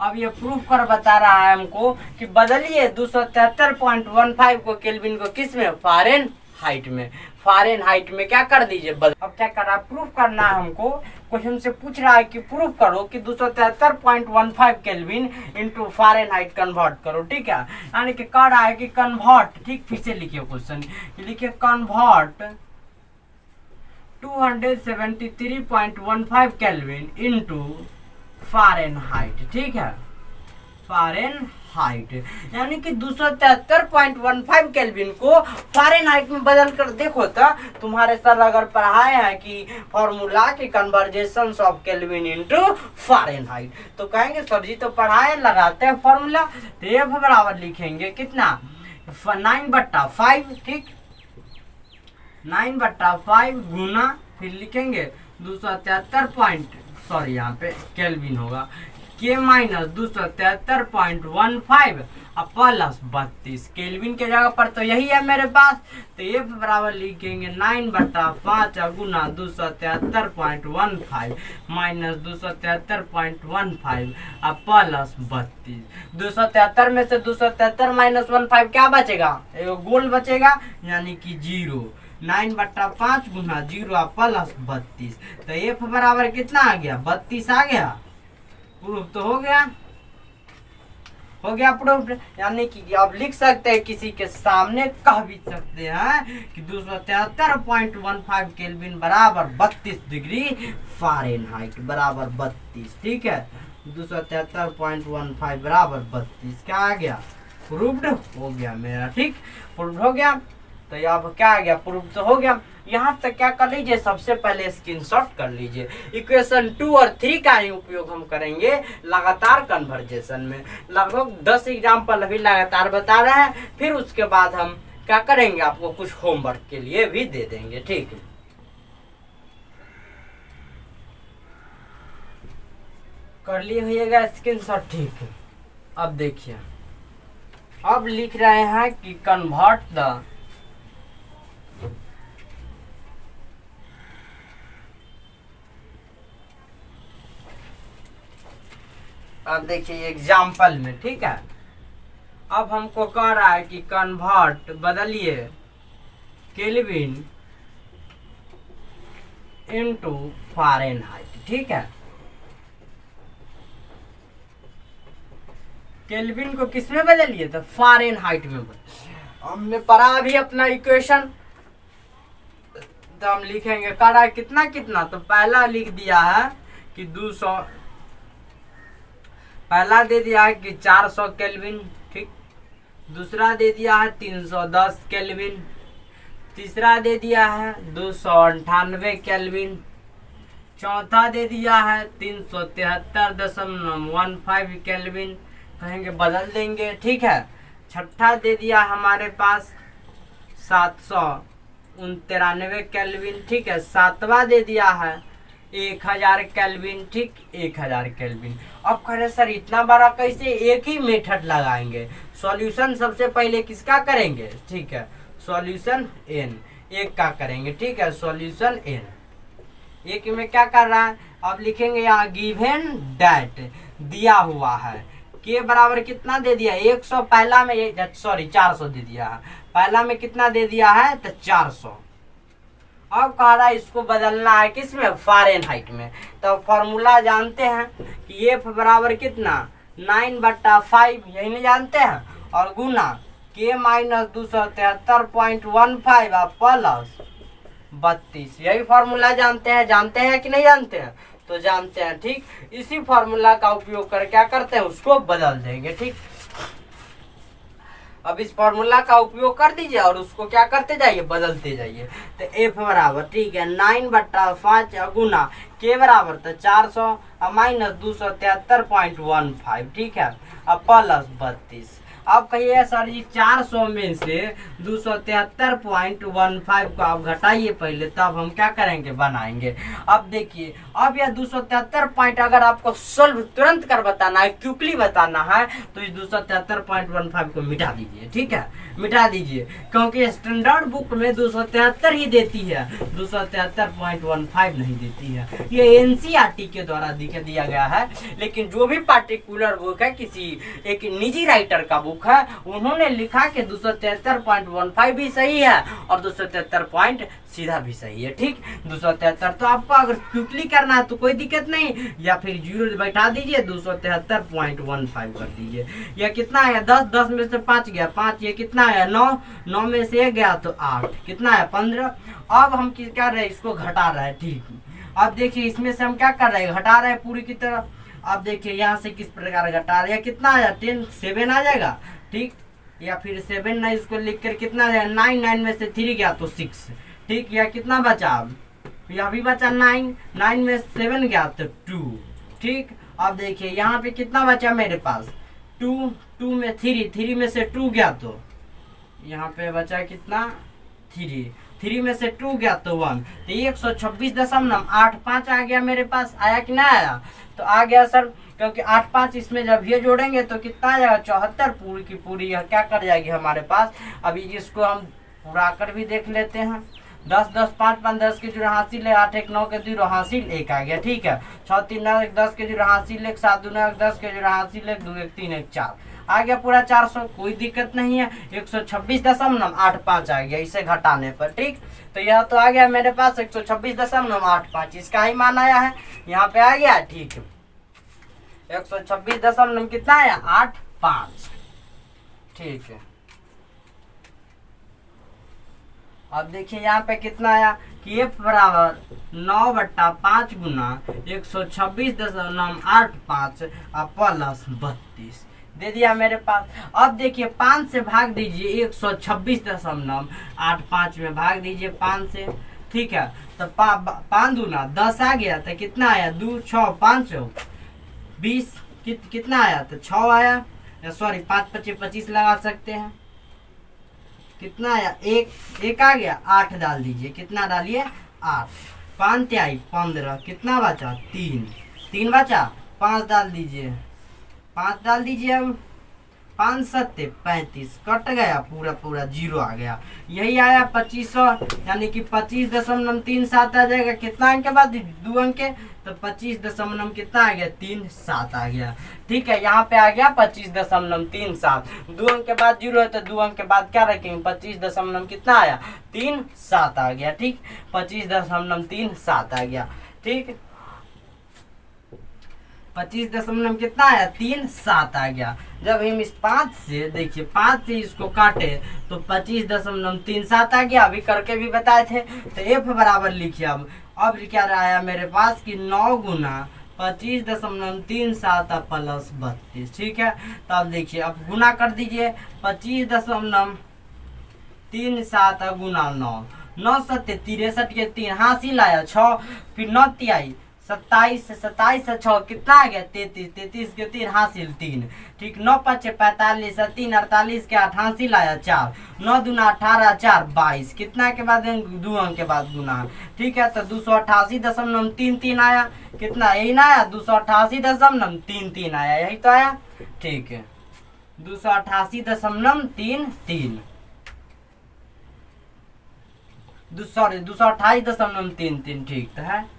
अब ये प्रूफ कर बता रहा है हमको कि बदलिए 273.15 को केल्विन को किस में, फ़ारेनहाइट में। फ़ारेनहाइट में क्या कर दीजिए अब क्या करना, प्रूफ करना है हमको। क्वेश्चन से पूछ रहा है कि प्रूफ करो कि 273.15 केल्विन इंटू फ़ारेनहाइट कन्वर्ट करो, ठीक है। यानी कि कह रहा है कि कन्वर्ट, ठीक, फिर से लिखिए क्वेश्चन, लिखिए कन्वर्ट 273.15 केल्विन इंटू फ़ारेनहाइट, ठीक है, फ़ारेनहाइट। यानी कि 273.15 केल्विन को फ़ारेनहाइट में बदल कर देखो तो तुम्हारे सर अगर पढ़ाए हैं कि फॉर्मूला की conversation of kelvin into Fahrenheit, तो कहेंगे सर जी तो पढ़ाए, लगाते हैं फॉर्मूला। तो ये बराबर लिखेंगे कितना, 9/5, ठीक, 9/5 गुना, फिर लिखेंगे 273 यहाँ पे केल्विन होगा, के माइनस 273.15 अब प्लस 32 केल्विन के जगह पर तो यही है मेरे पास, तो ये बराबर लिखेंगे 9/5 गुना 273.15 माइनस 273.15 अब प्लस 32। 273 में से 273 माइनस 15 क्या बचेगा, एक गोल बचेगा, यानी कि 0। 9/5 गुना 0 प्लस 32, तो ये बराबर कितना आ गया, 32 आ गया। प्रूफ तो हो गया प्रूफ। यानी कि आप लिख सकते हैं, किसी के सामने कह भी सकते हैं कि 273.15 केल्विन बराबर 32 डिग्री फ़ारेनहाइट बराबर 32, ठीक है। 273.15 बराबर 32 क्या आ गया, प्रूफ्ड हो गया मेरा, ठीक, प्रूफ हो गया। तो अब क्या आ गया, प्रूफ तो हो गया। यहाँ तक क्या कर लीजिए, सबसे पहले स्क्रीनशॉट कर लीजिए। इक्वेशन 2 और 3 का ही उपयोग हम करेंगे लगातार कन्वर्जेशन में। लगभग 10 एग्जाम्पल अभी लगातार बता रहे हैं, फिर उसके बाद हम क्या करेंगे, आपको कुछ होमवर्क के लिए भी दे देंगे, ठीक। कर लिए होइएगा स्क्रीनशॉट, ठीक। अब देखिए, अब लिख रहे हैं कि कन्वर्ट द अब देखिए एग्जाम्पल में, ठीक है। अब हमको कह रहा है कि कन्वर्ट बदलिए केल्विन इनटू फ़ारेनहाइट, ठीक है। केल्विन को किस में बदलिए, तो फ़ारेनहाइट में बदलिए। हमने पढ़ा अभी अपना इक्वेशन, तो हम लिखेंगे, कह रहा है कितना कितना, तो पहला लिख दिया है कि 200, पहला दे दिया है कि 400 केल्विन, ठीक। दूसरा दे दिया है 310 केल्विन, तीसरा दे दिया है 298 केल्विन, चौथा दे दिया है 373.15 केल्विन, कहेंगे बदल देंगे, ठीक है। छठा दे दिया हमारे पास 793 केल्विन, ठीक है। सातवां दे दिया है 1000 केल्विन, ठीक, 1000 केल्विन। अब कह रहे सर इतना बड़ा कैसे, एक ही मेथड लगाएंगे। सॉल्यूशन सबसे पहले किसका करेंगे, ठीक है, सॉल्यूशन एन, एक का करेंगे, ठीक है, सॉल्यूशन एन। एक में क्या कर रहा है, अब लिखेंगे यहाँ गिवन दैट दिया हुआ है, के बराबर कितना दे दिया, 100, पहला में 400 दे दिया है, पहला में कितना दे दिया है, तो 400। अब कह रहा है इसको बदलना है किसमें, फ़ारेनहाइट में। तो फॉर्मूला जानते हैं कि एफ बराबर कितना, 9/5, यही नहीं जानते हैं, और गुना के माइनस 273.15 प्लस 32, यही फॉर्मूला जानते हैं कि नहीं जानते हैं। तो जानते हैं, ठीक। इसी फॉर्मूला का उपयोग कर क्या करते हैं, उसको बदल देंगे, ठीक। अब इस फॉर्मूला का उपयोग कर दीजिए और उसको क्या करते जाइए, बदलते जाइए। तो एफ बराबर, ठीक है, 9/5 गुना के बराबर तो 400 माइनस 273.15, ठीक है, अब प्लस 32। अब कहिए सर जी 400 में से 273.15 को आप घटाइए पहले, तब हम क्या करेंगे, बनाएंगे। अब देखिए, अब यह 273 पॉइंट अगर आपको सोल्व तुरंत कर बताना है, क्विकली बताना है, तो इस 273.15 को मिटा दीजिए, ठीक है, मिटा दीजिए, क्योंकि स्टैंडर्ड बुक में 273 ही देती है, 273.15 नहीं देती है। ये एनसीईआरटी के द्वारा दिया गया है। लेकिन जो भी पार्टिकुलर बुक है, किसी एक निजी राइटर का बुक है, उन्होंने लिखा कि 273.15 भी सही है और 273 पॉइंट सीधा भी सही है, ठीक। 273 तो आपको अगर क्विकली करना है तो कोई दिक्कत नहीं, या फिर 0 बैठा दीजिए, 273.15 कर दीजिए। यह कितना है, 10 में से 5 गया 5, ये कितना है 9 में से 1 गया तो 8, कितना है 15। अब हम क्या रहे, इसको घटा रहे हैं, ठीक। अब देखिए इसमें से हम क्या कर रहे हैं, घटा रहे हैं पूरी की तरह। अब देखिए यहाँ से किस प्रकार घटा रहे हैं, कितना आ जाए 10 7 आ जाएगा, ठीक, या फिर 7 ना, इसको लिख कर कितना आ जाएगा 9 में से 3 गया तो 6, ठीक। या कितना बचा, अब यह भी बचा 9 में 7 गया तो 2, ठीक। अब देखिए यहाँ पे कितना बचा मेरे पास 2 में 3 में से 2 गया तो यहाँ पे बचा कितना 3 में से 2 गया तो 1, तो 126.85 आ गया मेरे पास। आया कि ना आया, तो आ गया सर, क्योंकि 8 5 इसमें जब ये जोड़ेंगे तो कितना आ जाएगा 74, पूरी की पूरी यह क्या कर जाएगी हमारे पास। अभी इसको हम पूरा कर भी देख लेते हैं। 10 10 5 5 10 के जुड़ा हासिल है, 8 1 9 के जुड़ा हासिल 1 आ गया, ठीक है। 6 3 9 1 10 के जुड़ा हासिल 1, 7 2 9 1 10 के जुड़ा हासिल 1, 2 1 3 1 4 आ गया पूरा 400, कोई दिक्कत नहीं है। 126.85 आ गया इसे घटाने पर, ठीक। तो यह तो आ गया मेरे पास 126.85, इसका ही मान आया है, यहाँ पे आ गया, ठीक। 126 कितना आया 85, ठीक है। अब देखिए यहाँ पे कितना आया कि एफ बराबर 9/5 गुना 126.85 प्लस 32 दे दिया मेरे पास। अब देखिए 5 से भाग दीजिए 126.85 में भाग दीजिए 5 से, ठीक है। तो 5 दूना 10 आ गया, तो कितना आया 2 6 5 20, कितना आया तो 6 आया, सॉरी 5 25 25 लगा सकते हैं। कितना आया 1 आ गया, 8 डाल दीजिए, कितना डालिए 8, 5 आई 15, कितना बचा 3 बचा, 5 डाल दीजिए, 5 डाल दीजिए। अब 5 7 35 कट गया, पूरा 0 आ गया, यही आया 2500, यानी कि 25.37 आ जाएगा। कितना अंक के बाद 2 अंक के, तो 25 कितना आ गया 37 आ गया, ठीक है। यहाँ पे आ गया 25.37, 2 अंक के बाद 0 है तो 2 अंक के बाद क्या रखेंगे 25 कितना आया 37 आ गया, ठीक। 25.37 आ गया, ठीक। 25 कितना आया 37 आ गया। जब हम इस 5 से देखिए 5 से इसको काटे तो 25.37 आ गया, अभी करके भी बताए थे। तो एफ बराबर लिखिए। अब क्या आया मेरे पास कि 9 गुना 25.37 प्लस 32, ठीक है। तो अब देखिए, अब गुना कर दीजिए 25.37 गुना 9 7 63 के 3 हासिल आया 6, फिर 9 तिहाई 27 से 6 कितना आ गया 33 के 3 हासिल 3, ठीक। 9 5 45 3 48 के 8 हासिल आया 4, 9 दूना 18 4 22, कितना के बाद 2 अंक के बाद गुना, ठीक है। तो 288.33 आया, कितना यही ना आया 288.33 आया, यही तो आया, ठीक है। 288.33 228.33, ठीक तो है।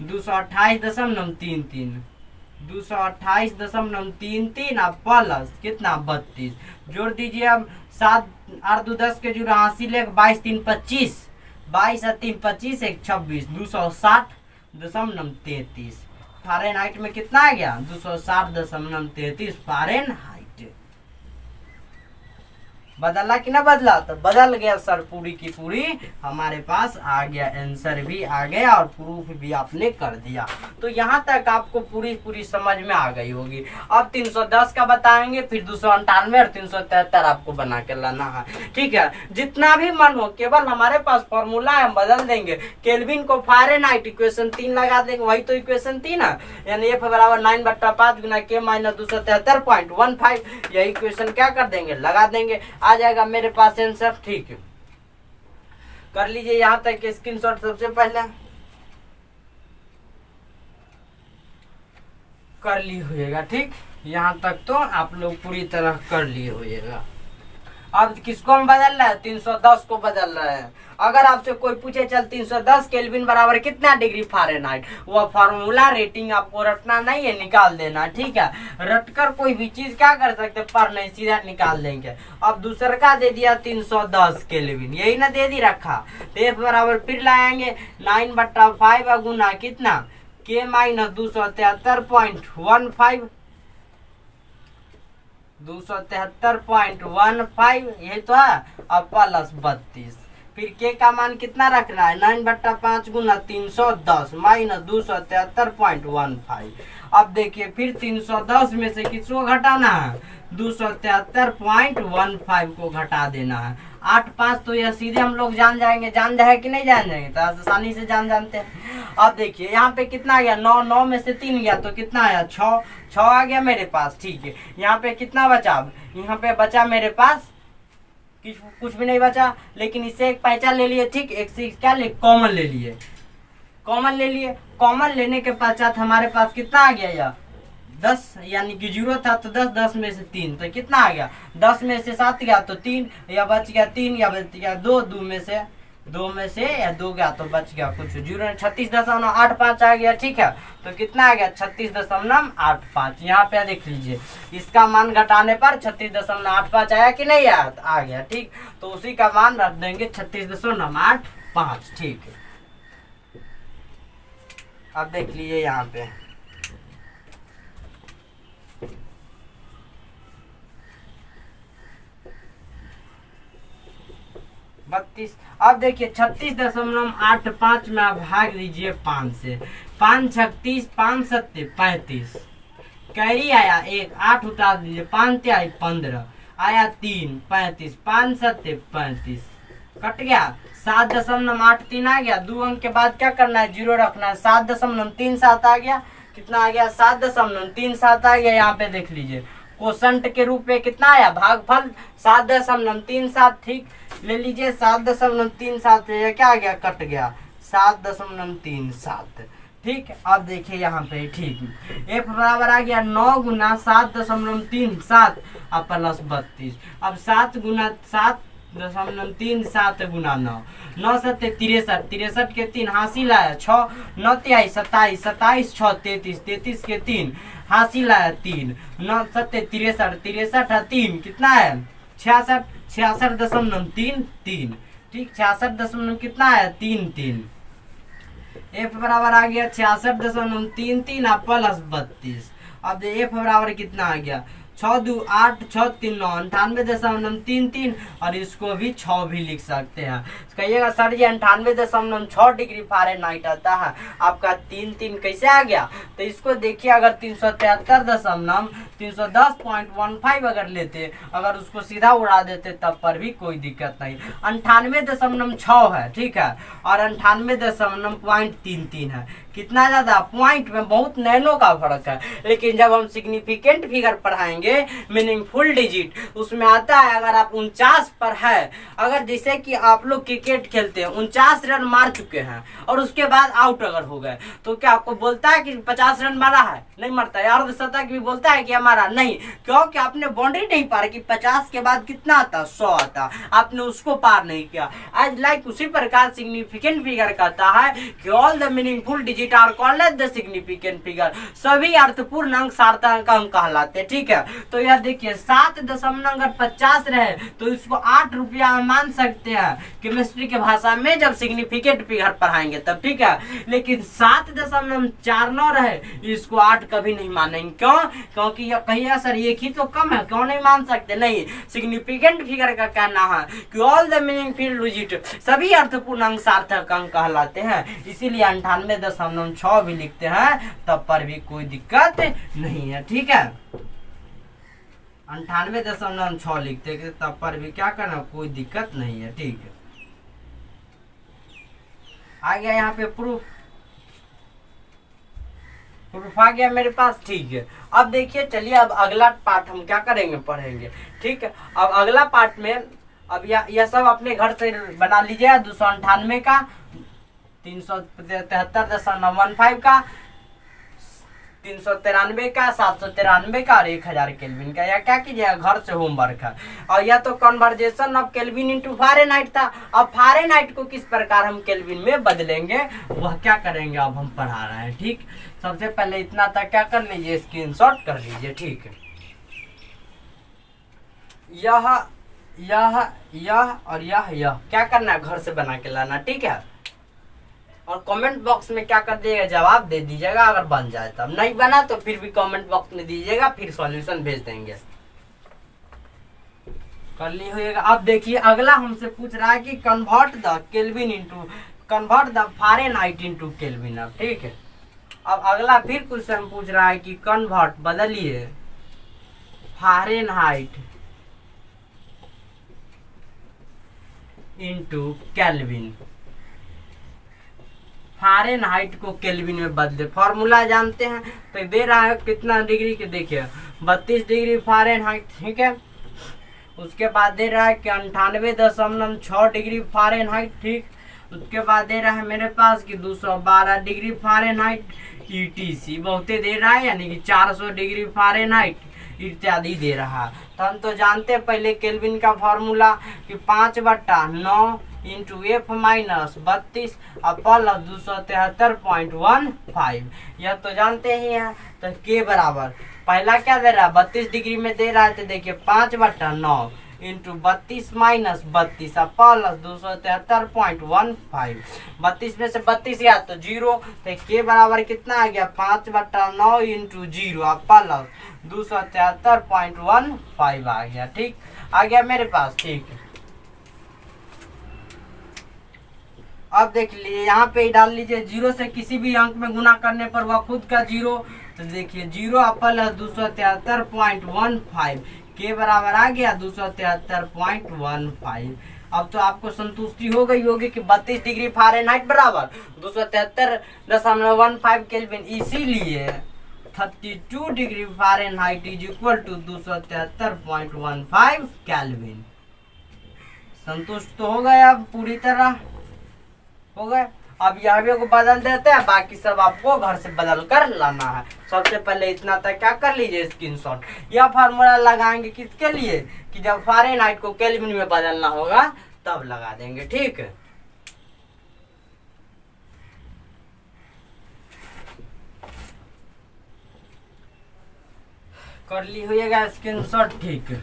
228.33 अब प्लस कितना 32 जोड़ दीजिए। अब 7 8 2 10 के जुड़ा हासिल 22 3 25, 22 और 3 25 1 26, 260.33 फ़ारेनहाइट में कितना आ गया 260.33 फ़ारेनहाइट। बदला कि ना बदला? तो बदल गया सर, पूरी की पूरी हमारे पास आ गया, आंसर भी आ गया और प्रूफ भी आपने कर दिया। तो यहाँ तक आपको पूरी पूरी समझ में आ गई होगी। अब 310 का बताएंगे, फिर 298 और 373 आपको बना के लाना है, ठीक है। जितना भी मन हो, केवल हमारे पास फॉर्मूला है, हम बदल देंगे। केल्विन को फ़ारेनहाइट इक्वेशन 3 लगा देंगे, वही तो इक्वेशन 3 है, यानी F बराबर 9/5 गुना K माइनस 273.15, यही इक्वेशन क्या कर देंगे, लगा देंगे, आ जाएगा मेरे पास आंसर। ठीक है, कर लीजिए यहाँ तक के स्क्रीनशॉट। सबसे पहले कर ली होइएगा, ठीक, यहाँ तक तो आप लोग पूरी तरह कर लिए होइएगा। अब किसको हम बदल रहे हैं? 310 को बदल रहे हैं। अगर आपसे कोई पूछे चल 310 केल्विन बराबर कितना डिग्री फ़ारेनहाइट, वह फार्मूला रेटिंग आपको रटना नहीं है, निकाल देना, ठीक है। रटकर कोई भी चीज क्या कर सकते, पर नहीं, सीधा निकाल देंगे। अब दूसरा का दे दिया 310 केल्विन, यही ना दे दी रखा, तो F बराबर फिर लाएंगे 9/5 गुना कितना, K माइनस 273.15, 273.15, यही तो है। अब प्लस 32, फिर के का मान कितना रखना है, 9/5 गुना 310 माइनस 273.15। अब देखिए फिर 310 में से किसको घटाना है, 273.15 को घटा देना है। 8 5 तो यह सीधे हम लोग जान जाएंगे, जान जाए कि नहीं जान जाएंगे, तो आसानी से जानते हैं। अब देखिए यहाँ पे कितना आ गया, 9, 9 में से 3 गया तो कितना आया, 6 आ गया मेरे पास, ठीक है। यहाँ पे कितना बचा, यहाँ पे बचा मेरे पास कुछ भी नहीं बचा, लेकिन इससे एक पहचान ले लिए, ठीक, एक से क्या ले, कॉमन ले लिए, कॉमन लेने के पश्चात हमारे पास कितना आ गया, या 10, यानी कि 0 था तो 10, 10 में से 3 तो कितना आ गया, 10 में से 7 गया तो 3, या बच गया 3, या बच गया 2, 2 में से या 2 गया तो बच गया कुछ 0, 36.85 आ गया, ठीक है। तो कितना आ गया, 36.85। यहाँ पे देख लीजिए, इसका मान घटाने पर 36.85 आया कि नहीं आया, आ गया, ठीक। तो उसी का मान रख देंगे 36.85, ठीक है। अब देख लीजिए यहाँ पे 32। अब देखिए 36.85 में आप भाग दीजिए 5 से, 5 6 30, 5 7 35, कैरी आया 1, 8 उतार दीजिए, 5 3 15, आया 3 35, 5 7 35, कट गया 7.83 आ गया। 2 अंक के बाद क्या करना है, 0 रखना है, 7.37 आ गया, कितना आ गया, 7.37 आ गया। यहाँ पे देख लीजिए कोशंट के रूप में कितना आया, भागफल 7.37, ठीक, ले लीजिए 7.37 से क्या आ गया, कट गया 7.37, ठीक। अब देखिए यहाँ पे, ठीक, F बराबर आ गया 9 गुना 7.37 और प्लस 32। अब 7 गुना 7.37 गुना 9, 9 7 63, 63 के 3 हासिल आया 6, 9 23 27, 27 6 33, 33 के 3 हासिल आया 3, 9 7 63, 63 3 कितना है 66, 66.33, ठीक, 66 कितना है 33। F बराबर आ गया 66.33 और प्लस 32। अब F बराबर कितना आ गया, 6 2 8, 6 3 9, 98.33, और इसको भी 6 भी लिख सकते हैं। कहिएगा सर जी 98.6 डिग्री फ़ारेनहाइट आता है, आपका 3 कैसे आ गया? तो इसको देखिए, अगर 310.15 अगर लेते, अगर उसको सीधा उड़ा देते तब पर भी कोई दिक्कत नहीं। 98.6 है, ठीक है, और 98.33 है, कितना ज़्यादा, पॉइंट में बहुत नैनो का फर्क है। लेकिन जब हम सिग्निफिकेंट फिगर पढ़ाएंगे, मीनिंगफुल डिजिट, उसमें आता है अगर आप 49 पर है, अगर जैसे कि आप लोग क्रिकेट खेलते हैं 49 रन मार चुके हैं और उसके बाद आउट अगर हो गए, तो क्या आपको बोलता है कि 50 रन मारा है? नहीं मरता है। अर्धशतक भी बोलता है कि हमारा नहीं, क्योंकि आपने बाउंड्री नहीं पार की। 50 के बाद कितना आता, 100 आता, आपने उसको पार नहीं किया। आज लाइक उसी प्रकार सिग्निफिकेंट फिगर कहता है कि all the meaningful digit are called the significant figure, सभी अर्थपूर्ण अंक सार्थक अंक कहलाते, ठीक है। तो यह देखिए 7.50 रहे तो इसको 8 रुपया मान सकते हैं केमिस्ट्री के भाषा में जब सिग्निफिकेंट फिगर पढ़ाएंगे तब, ठीक है। लेकिन 7.49 रहे इसको 8 कभी नहीं मानेंगे। क्यों? क्योंकि यह कहिए सर एक ही तो कम है, क्यों नहीं मान सकते? नहीं, सिग्निफिकेंट फिगर का कहना है कि ऑल द मीनिंगफुल डिजिट सभी अर्थपूर्ण अंक सार्थक अंक कहलाते हैं, इसीलिए 98.6 भी लिखते हैं तब पर भी कोई दिक्कत नहीं है, ठीक है। 98.6 लिखते हैं तब पर भी क्या करना, कोई दिक्कत नहीं है, ठीक है। आ गया यहाँ पे प्रूफ आ गया मेरे पास, ठीक है। अब देखिए चलिए अब अगला पार्ट हम क्या करेंगे, पढ़ेंगे, ठीक है। अब अगला पार्ट में अब यह सब अपने घर से बना लीजिए। 298 का, 373.15 का, 393 का, 793 का और 1000 केल्विन का। या क्या कीजिएगा, घर से होमवर्क है। और यह तो conversation of kelvin into Fahrenheit था। अब फारेनहाइट को किस प्रकार हम केल्विन में बदलेंगे वह क्या करेंगे अब हम पढ़ा रहे हैं, ठीक। सबसे पहले इतना तक क्या कर लीजिए, स्क्रीनशॉट कर लीजिए, ठीक है। यह और यह क्या करना है, घर से बना के लाना, ठीक है। और कमेंट बॉक्स में क्या कर दिएगा, जवाब दे दीजिएगा अगर बन जाए तब, नहीं बना तो फिर भी कमेंट बॉक्स में दीजिएगा, फिर सॉल्यूशन भेज देंगे। कर ली होगा। अब देखिए अगला हमसे पूछ रहा है कि convert the Fahrenheit into kelvin, अब ठीक है। अब अगला फिर क्वेश्चन पूछ रहा है कि कन्वर्ट बदलिए फारेनहाइट इनटू केल्विन, फारेनहाइट को केल्विन में बदले। फॉर्मूला जानते हैं तो दे रहा है कितना डिग्री के, देखिए 32 डिग्री फारेनहाइट, ठीक है। उसके बाद दे रहा है कि 98.6 डिग्री फारेनहाइट, ठीक। उसके बाद दे रहा है मेरे पास कि 212 डिग्री फारेनहाइट ETC बहुते दे रहा है, यानी कि 400 डिग्री फारेनहाइट इत्यादि दे रहा है। तो हम तो जानते हैं पहले केल्विन का फॉर्मूला कि 5/9 इंटू F माइनस 32 प्लस 273.15, यह तो जानते ही हैं। तो के बराबर पहला क्या दे रहा है, 32 डिग्री में दे रहा है, तो देखिए 5/9 इंटू 32 माइनस 32 प्लस 273.15, 32 में से 32 गया तो 0, तो के बराबर कितना आ गया, 5/9 इंटू 0 प्लस 273.15 आ गया, ठीक। आ गया मेरे पास, ठीक है। अब देख लीजिए यहाँ पे डाल लीजिए 0 से किसी भी अंक में गुना करने पर वह खुद का 0, तो देखिए 0 प्लस 273.15 के बराबर आ गया 273.15। अब तो आपको संतुष्टि हो गई होगी कि 32 डिग्री फारेनहाइट बराबर 273.15 केल्विन, इसीलिए 32 degree Fahrenheit is equal to 273.15 Kelvin. संतुष्ट तो हो गए, अब पूरी तरह हो गए। अब यहाँ को बदल देते हैं, बाकी सब आपको घर से बदल कर लाना है। सबसे पहले इतना तक क्या कर लीजिए, स्क्रीनशॉट। यह फार्मूला लगाएंगे किसके लिए, कि जब फारेनहाइट को केल्विन में बदलना होगा तब लगा देंगे, ठीक है। कर ली होइएगा स्क्रीनशॉट, ठीक है।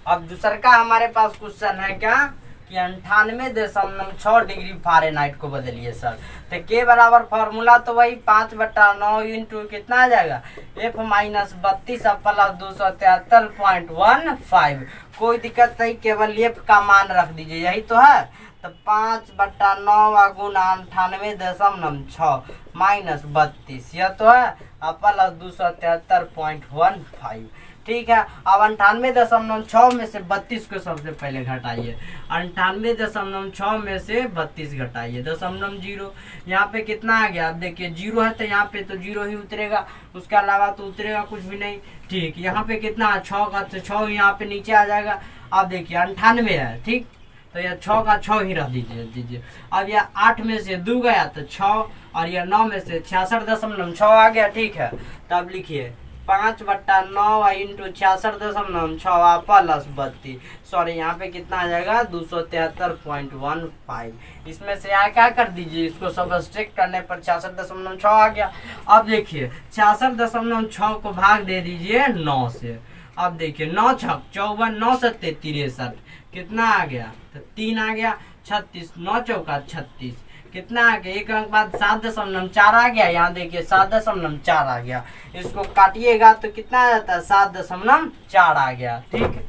अब दूसरा का हमारे पास क्वेश्चन है क्या कि 98.6 डिग्री फारेनहाइट को बदलिए सर। तो के बराबर फॉर्मूला तो वही 5/9 इंटू कितना आ जाएगा, F माइनस 32 प्लस 273.15। कोई दिक्कत नहीं, केवल F का मान रख दीजिए, यही तो है। तो 5/9 गुना 98.6 माइनस 32, यह तो है, प्लस 273.15, ठीक है। अब 98.6 में से 32 को सबसे पहले घटाइए। 98.6 में से 32 घटाइए 0.0, यहाँ पे कितना आ गया, अब देखिए 0 है तो यहाँ पे तो 0 ही उतरेगा, उसके अलावा तो उतरेगा कुछ भी नहीं, ठीक। यहाँ पे कितना 6 का, तो 6 यहाँ पे नीचे आ जाएगा। अब देखिए 98 है, ठीक, तो यह 6 का 6 ही रख दीजिए। अब यह 8 में से 2 गया तो 6, और यह 9 में से 66.6 आ गया, ठीक है। तब लिखिए 5/9 इंटू 66.6 प्लस 32, सॉरी यहाँ पे कितना आ जाएगा 273.15। इसमें से यहाँ क्या कर दीजिए, इसको सब्ट्रैक्ट करने पर 66.6 आ गया। अब देखिए 66.6 को भाग दे दीजिए 9 से। अब देखिए 9 छक 54, 9 सत्ते 63, कितना आ गया, तो 3 आ गया। 36, 9 चौका 36, कितना आ गया, एक अंक बाद 7.4 आ गया। यहाँ देखिए 7.4 आ गया। इसको काटिएगा तो कितना आ जाता है, 7.4 आ गया। ठीक है,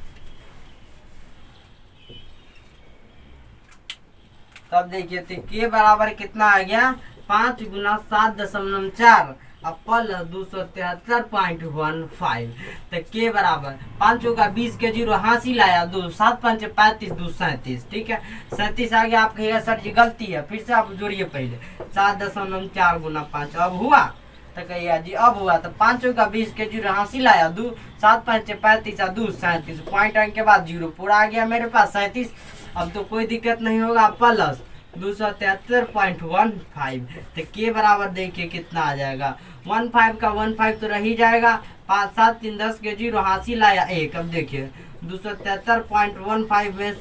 तब देखिए तो के बराबर कितना आ गया, 5 गुना 7.4 अब प्लस 273.15। तो के बराबर 5 का 20 के 0 हासिल आया, 2 7 5 35 2 37। ठीक है, 37 आ गया। आप कहिएगा सर जी गलती है, फिर से आप जोड़िए पहले 7.4 गुना 5 अब हुआ, तो कहिएगा जी अब हुआ। तो 5 का 20 के 0 हासिल आया, 2 7 5 35 2 37, पॉइंट अंक के बाद 0 पूरा आ गया मेरे पास 37। अब तो कोई दिक्कत नहीं होगा, प्लस 273.15। तो के बराबर देखिए कितना आ जाएगा, 15 का 15 तो रह ही जाएगा, 5 7 3 10 के 0 हासिल आया 1। अब देखिए 273.15 में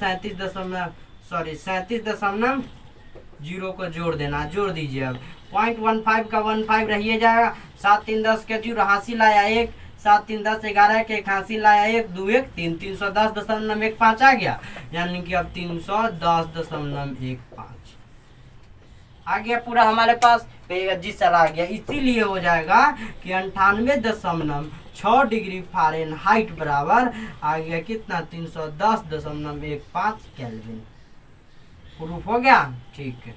37.0 को जोड़ देना, जोड़ दीजिए। अब 0.15 का 15 रहिए जाएगा, 7 3 10 के 0 हासिल आया 1, 7 3 10 11 के 1 हासिल आया 1 2 1 3, 310.15 आ गया। यानी कि अब 310.15 आ गया पूरा हमारे पास। जी सर आ गया, इसीलिए हो जाएगा कि 98.6 डिग्री फ़ारेनहाइट बराबर आ गया कितना, 310.15 केल्विन। प्रूफ हो गया, ठीक है,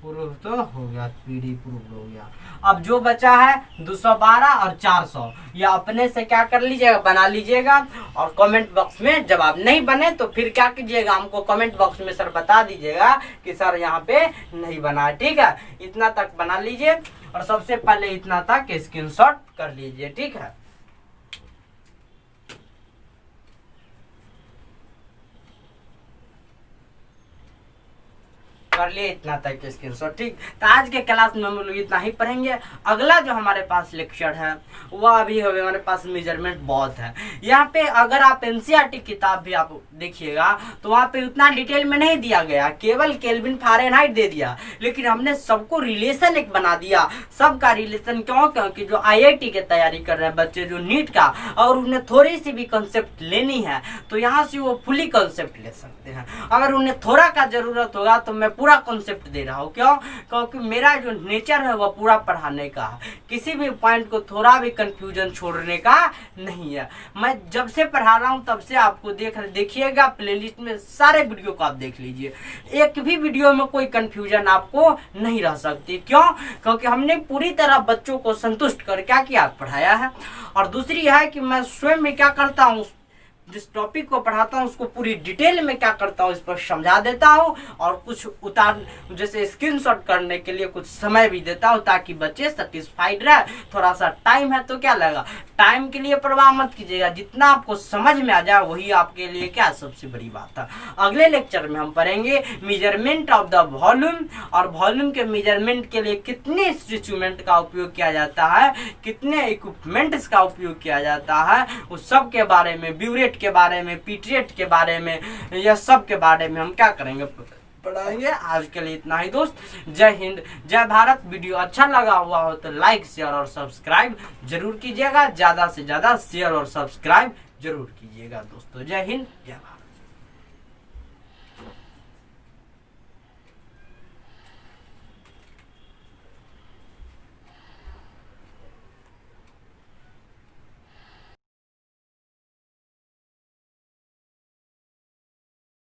प्रूफ तो हो गया, पीडी प्रूफ हो गया। अब जो बचा है 212 और 400, या अपने से क्या कर लीजिएगा, बना लीजिएगा। और कमेंट बॉक्स में जब आप नहीं बने तो फिर क्या कीजिएगा, हमको कमेंट बॉक्स में सर बता दीजिएगा कि सर यहाँ पे नहीं बना। ठीक है, इतना तक बना लीजिए और सबसे पहले इतना तक स्क्रीनशॉट कर लीजिए। ठीक है, कर लिए इतना तक स्क्रीनशॉट। ठीक, तो आज के क्लास में हम लोग इतना ही पढ़ेंगे। अगला जो हमारे पास लेक्चर है वह अभी हमारे पास मेजरमेंट बहुत है। यहाँ पे अगर आप एनसीईआरटी किताब भी आप देखिएगा तो वहाँ पे उतना डिटेल में नहीं दिया गया, केवल केल्विन फ़ारेनहाइट दे दिया, लेकिन हमने सबको रिलेशन एक बना दिया। सबका रिलेशन क्यों, क्योंकि जो IIT की तैयारी कर रहे हैं बच्चे, जो नीट का, और उन्हें थोड़ी सी भी कंसेप्ट लेनी है तो यहाँ से वो फुली कंसेप्ट ले सकते हैं। अगर उन्हें थोड़ा का जरूरत होगा तो मैं पूरा कॉन्सेप्ट दे रहा हूँ। क्यों, क्योंकि मेरा जो नेचर है वह पूरा पढ़ाने का है, किसी भी पॉइंट को थोड़ा भी कंफ्यूजन छोड़ने का नहीं है। मैं जब से पढ़ा रहा हूँ तब से आपको देखिएगा प्लेलिस्ट में सारे वीडियो को आप देख लीजिए, एक भी वीडियो में कोई कंफ्यूजन आपको नहीं रह सकती। क्यों, क्योंकि हमने पूरी तरह बच्चों को संतुष्ट कर क्या किया, पढ़ाया है। और दूसरी है कि मैं स्वयं में क्या करता हूँ, जिस टॉपिक को पढ़ाता हूँ उसको पूरी डिटेल में क्या करता हूँ, इस पर समझा देता हूँ और कुछ जैसे स्क्रीनशॉट करने के लिए कुछ समय भी देता हूँ ताकि बच्चे सेटिस्फाइड रहे। थोड़ा सा टाइम है तो क्या लगेगा, टाइम के लिए परवाह मत कीजिएगा, जितना आपको समझ में आ जाए वही आपके लिए क्या सबसे बड़ी बात है। अगले लेक्चर में हम पढ़ेंगे मेजरमेंट ऑफ द वॉल्यूम, और वॉल्यूम के मेजरमेंट के लिए कितने इंस्ट्रूमेंट का उपयोग किया जाता है, कितने इक्विपमेंट्स का उपयोग किया जाता है, उस सब के बारे में, ब्यूरेट के बारे में, पीट्रेट के बारे में, यह सब के बारे में हम क्या करेंगे, पढ़ाएंगे। आज के लिए इतना ही दोस्त, जय हिंद जय भारत। वीडियो अच्छा लगा हुआ हो तो लाइक शेयर और सब्सक्राइब जरूर कीजिएगा, ज्यादा से ज्यादा शेयर और सब्सक्राइब जरूर कीजिएगा दोस्तों। जय हिंद जय भारत।